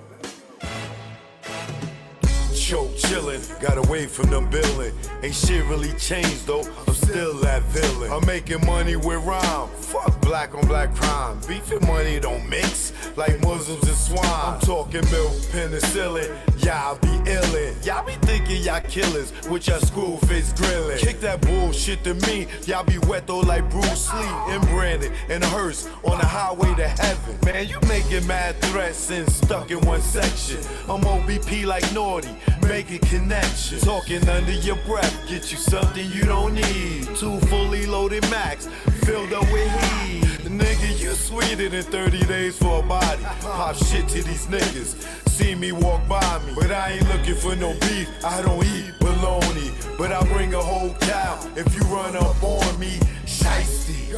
choke chillin', got away from them billin'. Ain't shit really changed though, I'm still that villain. I'm making money with rhyme, fuck black on black crime. Beef and money don't mix, like Muslims and swine. I'm talking milk, penicillin, y'all be illin'. Y'all be thinking y'all killers, with y'all screw face grillin'. Kick that bullshit to me, y'all be wet though like Bruce Lee and Brandon and Hearst on the highway to heaven. Man, you making mad threats and stuck in one section. I'm OBP like Naughty, making connections. Talking under your breath, get you something you don't need. 2 fully loaded Macs, filled up with heat. Nigga, you sweeter than 30 days for a body. Pop shit to these niggas, see me walk by me. But I ain't looking for no beef, I don't eat bologna. But I bring a whole cow if you run up on me. Shiesty,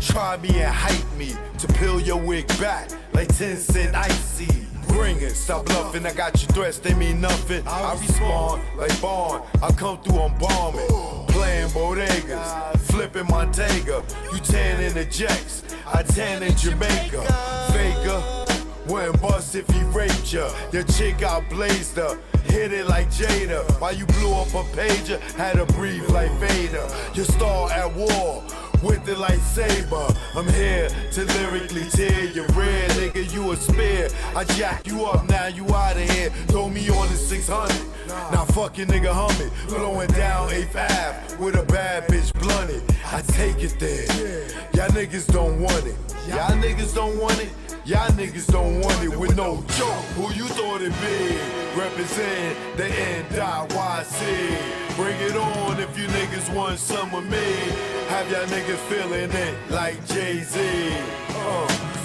try me and hype me to peel your wig back like 10 cent icy. Bring it, stop bluffing, I got your threats, they mean nothing. I respond like Bond, I come through, I'm bombing. Playing bodegas, flipping Montega. You tan in the Jacks, I tan in Jamaica. Faker, wouldn't bust if he raped ya. Your chick out blazed her, hit it like Jada. While you blew up a pager, had to breathe like Vader. Your star at war, with the lightsaber. I'm here to lyrically tear your red, nigga, you a spear. I jack you up, now you outta here. Throw me on the 600. Now fucking nigga hummin', blowing down 8th Ave with a bad bitch blunted. I take it there. Y'all niggas don't want it. Y'all niggas don't want it. Y'all niggas don't want it with no joke. Who you thought it be? Represent the NYC. Bring it on if you niggas want some of me. Have y'all niggas feeling it like Jay-Z.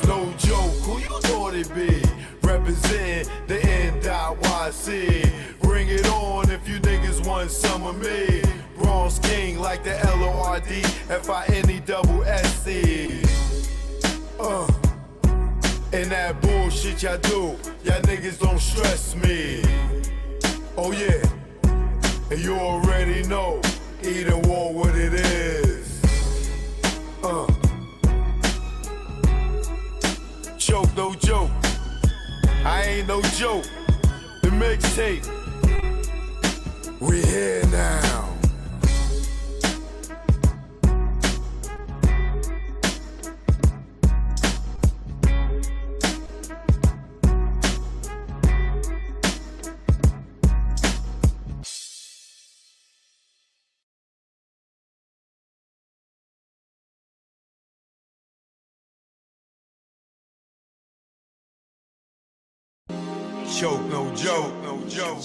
No joke, who you thought it be? Represent the NYC. Bring it on if you niggas want some of me. Bronx King like the LORD-FINESSE. And that bullshit y'all do, y'all niggas don't stress me. Oh yeah, and you already know, either war what it is. Choke, no joke, I ain't no joke. The mixtape, we here now. Choke, no joke, no joke.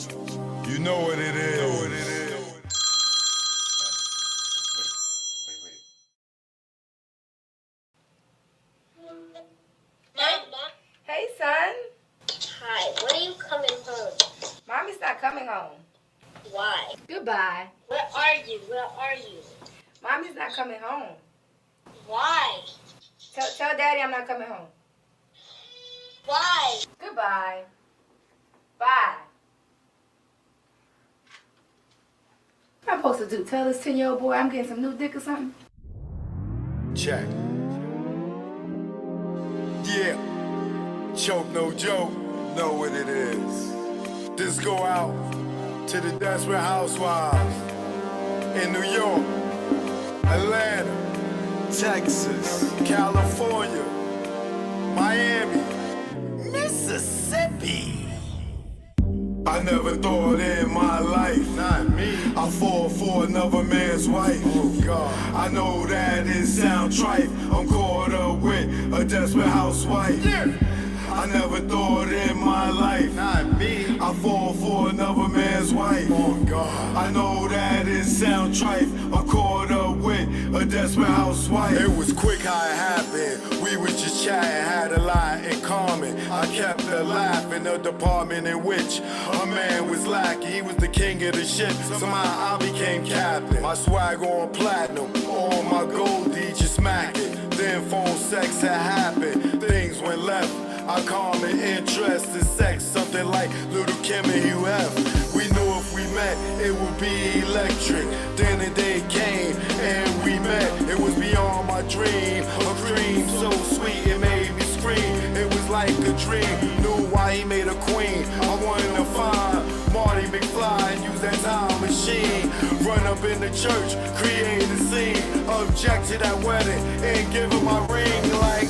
You know what it is. Hey, son. Hi, when are you coming home? Mommy's not coming home. Why? Goodbye. Where are you? Where are you? Mommy's not coming home. Why? Tell Daddy I'm not coming home. Why? Goodbye. Bye. What am I supposed to do? Tell this 10-year-old boy I'm getting some new dick or something? Check. Yeah. Choke, no joke. Know what it is. This go out to the desperate housewives in New York, Atlanta, Texas, California, Miami, Mississippi. I never thought in my life, not me, I fall for another man's wife. Oh God, I know that it sound trite. I'm caught up with a desperate housewife. Yeah. I never thought in my life, not me, I fall for another man's wife. Oh God, I know that it sound trite. I'm caught up with a desperate housewife. It was quick how it happened. We was just chatting, had a lot in common. I kept her laugh in the department in which a man was lacking. He was the king of the ship. Somehow I became captain. My swag on platinum, all my goldie just smacking. Then phone sex had happened. Things went left. Our common interest in sex, something like Little Kim and Hugh F. We knew if we met, it would be electric. Then the day came and we met. It was beyond my dream, a dream so sweet it made me scream. It was like a dream, knew why he made a queen. I wanted to find Marty McFly and use that time machine. Run up in the church, create a scene. Object to that wedding, ain't giving my ring like,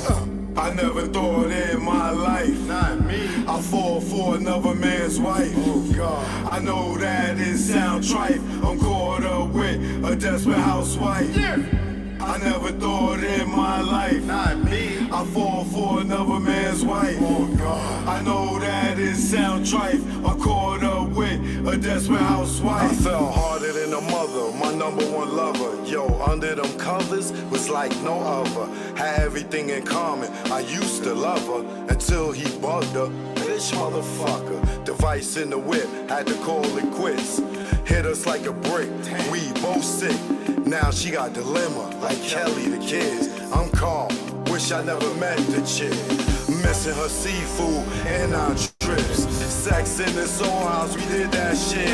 I never thought in my life, not me, I fall for another man's wife. Oh God, I know that it sound trite. I'm caught up with a desperate housewife. Yeah. I never thought in my life, not me, I fall for another man's wife. Oh God, I know that it sound trite. I'm caught up with a desperate housewife. I fell harder than a mother, my number one lover. Yo, under them covers was like no other. Had everything in common. I used to love her until he bugged her. Bitch motherfucker, device in the whip, had to call it quits. Hit us like a brick, we both sick. Now she got dilemma, like Kelly the kids. I'm calm, wish I never met the chick. Missing her seafood and our trips. Sex in the soul house, we did that shit.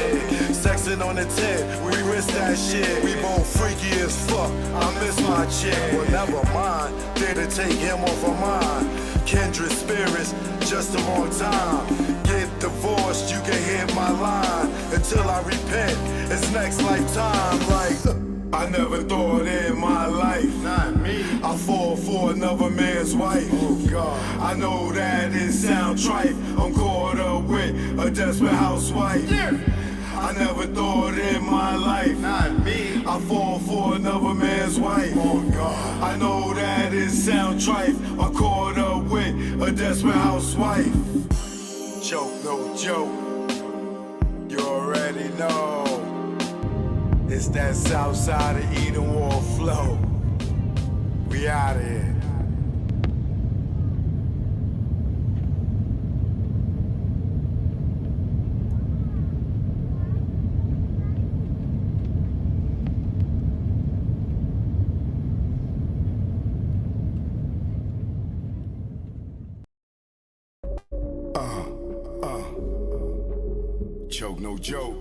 Sexing on the tent, we risked that shit. We both freaky as fuck, I miss my chick. Well, never mind, did it take him off of mine. Kindred spirits, just the wrong time. Get divorced, you can hit my line. Until I repent, it's next lifetime. Like, I never thought in my life, not me, I fall for another man's wife. Oh God, I know that it sound trite. I'm caught up with a desperate housewife. Yeah. I never thought in my life, not me, I fall for another man's wife. Oh God, I know that it sound trite. I'm caught up with a desperate housewife. Joke, no joke, you already know. It's that south side of Eden Wall flow. We out of here. Joke, no joke.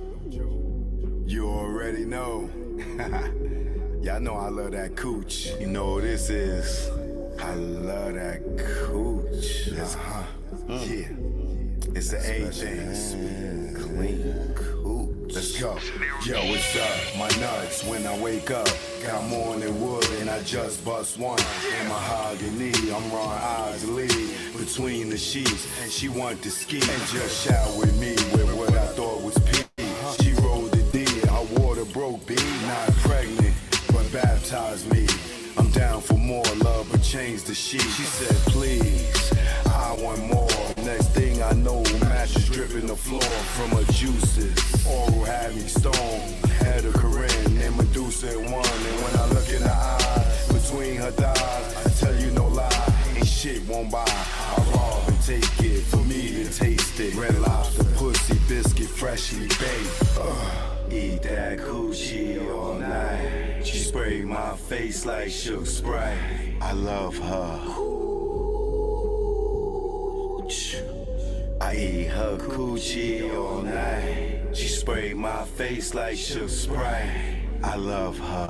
You already know. Y'all know I love that cooch. You know what this is. I love that cooch. Yeah. It's the A thing. Clean cooch. Let's go. Yo, what's up? My nuts when I wake up. Got morning wood and I just bust one. In mahogany, I'm Ron Isley. Between the sheets, and she want to ski. And just shout with me with what I thought was pee. She rolled the D, her water broke B. Not pregnant, but baptized me. I'm down for more love, but change the sheet. She said, please, I want more. Next thing I know, mattress dripping the floor from her juices. Oral had me stoned, had a Corinne and Medusa in one. And when I look in her eyes, between her thighs, I tell you no lie, ain't shit won't buy. I rob and take it, for me to taste it. Red Lobster, pussy, biscuit, freshly baked. Eat that coochie all night. She sprayed my face like Shook Sprite. I love her. I eat her coochie all night. She sprayed my face like Shook Sprite. I love her.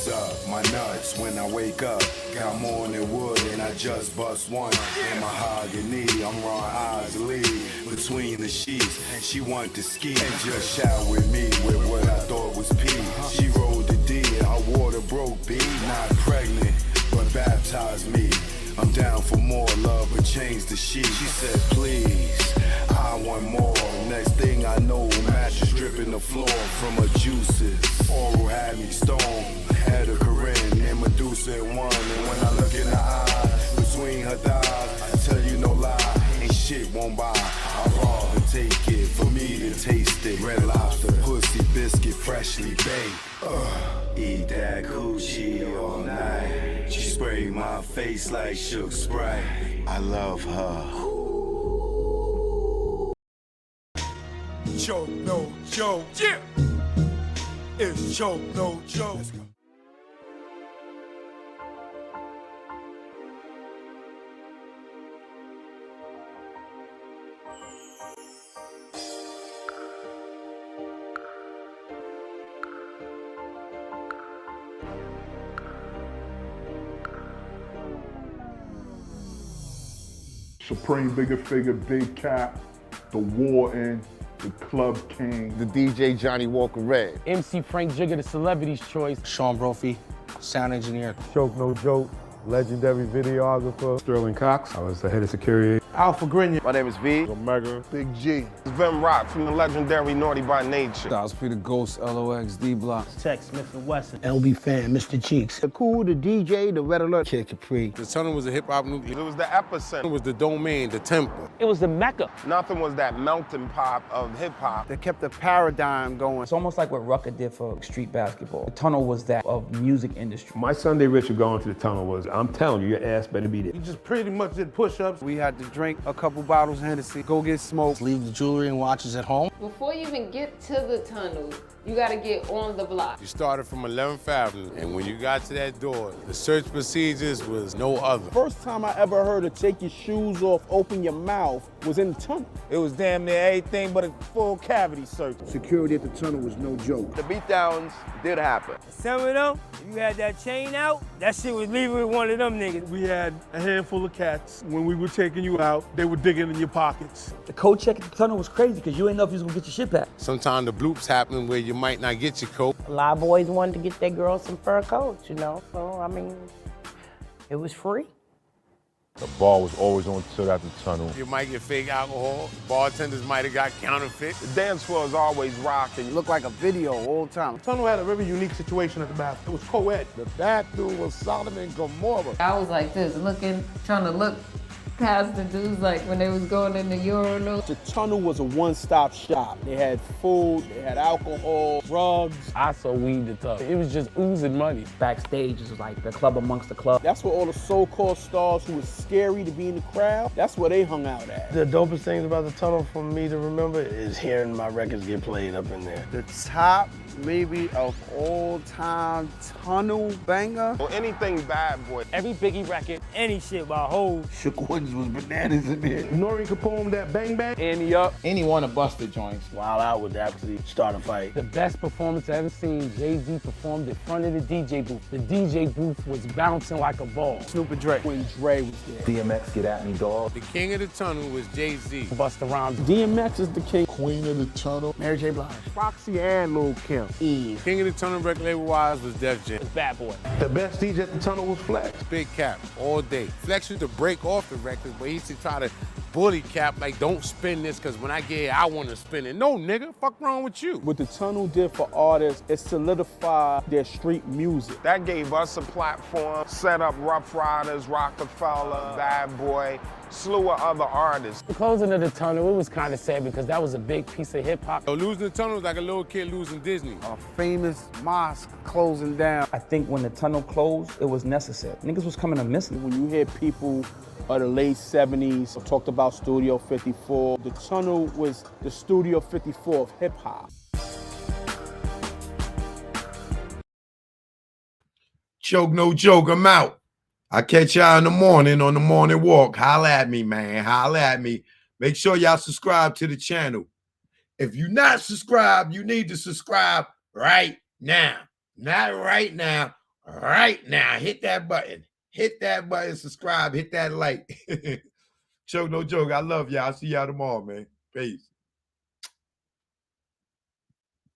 Up my nuts when I wake up. Got morning wood and I just bust one. In mahogany, I'm Ron Isley. Between the sheets, and she want to ski. And just shout with me with what I thought was pee. She rolled the D and her water broke B. Not pregnant, but baptized me. I'm down for more love, but change the sheet. She said, please, I want more. Next thing I know, mattress dripping the floor from her juices. Oral had me stoned, had a Corinne and Medusa in one. And when I look in her eyes, between her thighs, I tell you no lie, ain't shit won't buy. I rob and take it, for me to taste it. Red Lobster, pussy, biscuit, freshly baked. Eat that coochie all night. She sprayed my face like Shook Sprite. I love her. Joke, no joke. Yeah. It's joke, no joke. Supreme Bigger Figure, Big Cap, The Warden, The Club King. The DJ Johnny Walker Red. MC Frank Jigger, the celebrity's choice. Sean Brophy, sound engineer. Choke No Joke, legendary videographer. Sterling Cox, I was the head of security. Alpha Grenier. My name is V. Omega. Big G. Vim Rock from the legendary Naughty by Nature. Styles P the Ghost, LOX, D-Block. Tech Smith and Wesson. LB Fan, Mr. Cheeks. The Cool, the DJ, the Red Alert. Kid Capri. The tunnel was a hip-hop nucleus. It was the epicenter. It was the domain, the temple. It was the Mecca. Nothing was that melting pot of hip-hop. They kept the paradigm going. It's almost like what Rucker did for street basketball. The tunnel was that of music industry. My Sunday ritual going to the tunnel was, I'm telling you, your ass better be there. We just pretty much did push-ups. We had to drink a couple bottles of Hennessy, go get smoked. Leave the jewelry and watches at home. Before you even get to the tunnel, you gotta get on the block. You started from 11th Avenue, and when you got to that door, the search procedures was no other. First time I ever heard of take your shoes off, open your mouth, was in the tunnel. It was damn near everything but a full cavity search. Security at the tunnel was no joke. The beatdowns did happen. Some of them, if you had that chain out, that shit was leaving with one of them niggas. We had a handful of cats. When we were taking you out, they were digging in your pockets. The code check at the tunnel was crazy because you ain't know if you was gonna get your shit back. Sometimes the bloops happen where you might not get your coat. A lot of boys wanted to get their girls some fur coats, you know, so I mean, it was free. The bar was always on till after the tunnel. You might get fake alcohol. Bartenders might have got counterfeit. The dance floor is always rocking. It looked like a video all the time. The tunnel had a very unique situation at the bathroom. It was co-ed. The bathroom was Sodom and Gomorrah. I was like this, looking, trying to look past the dudes like when they was going in the urinal. The tunnel was a one-stop shop. They had food, they had alcohol, drugs. I saw weed the tub. It was just oozing money. Backstage is like the club amongst the club. That's where all the so-called stars who was scary to be in the crowd, that's where they hung out at. The dopest things about the tunnel for me to remember is hearing my records get played up in there. The top, maybe, of all-time tunnel banger. Or anything Bad Boy. Every Biggie record. Any shit by Hov. Shook Ones was bananas in there. Nori Capone, that Bang Bang. Annie Up. Any one of Buster joints. Wild Out would actually start a fight. The best performance I ever seen, Jay-Z performed in front of the DJ booth. The DJ booth was bouncing like a ball. Snoop and Dre. When Dre was there. DMX, Get At Me, Dog. The king of the tunnel was Jay-Z. Busta Rhymes. DMX is the king. Queen of the tunnel. Mary J. Blige. Foxy and Lil' Kim. Eve. King of the tunnel record label-wise was Def Jam. It's Bad Boy. The best DJ at the tunnel was Flex. Big Cap, all day. Flex used to break off the records, but he used to try to bully Cap, like, don't spin this, because when I get here, I want to spin it. No, nigga, fuck wrong with you? What the tunnel did for artists, it solidified their street music. That gave us a platform, set up Rough Riders, Rockefeller, Bad Boy, slew of other artists. The closing of the tunnel, it was kind of sad because that was a big piece of hip-hop. So losing the tunnel was like a little kid losing Disney. A famous mosque closing down. I think when the tunnel closed, it was necessary. Niggas was coming to miss it. When you hear people of the late 70s talked about Studio 54, the tunnel was the Studio 54 of hip-hop. Choke no joke, I'm out. I catch y'all in the morning on the morning walk. Holla at me, man. Holla at me. Make sure y'all subscribe to the channel. If you're not subscribed, you need to subscribe right now. Not right now. Right now. Hit that button. Hit that button. Subscribe. Hit that like. Choke no joke. I love y'all. I'll see y'all tomorrow, man. Peace.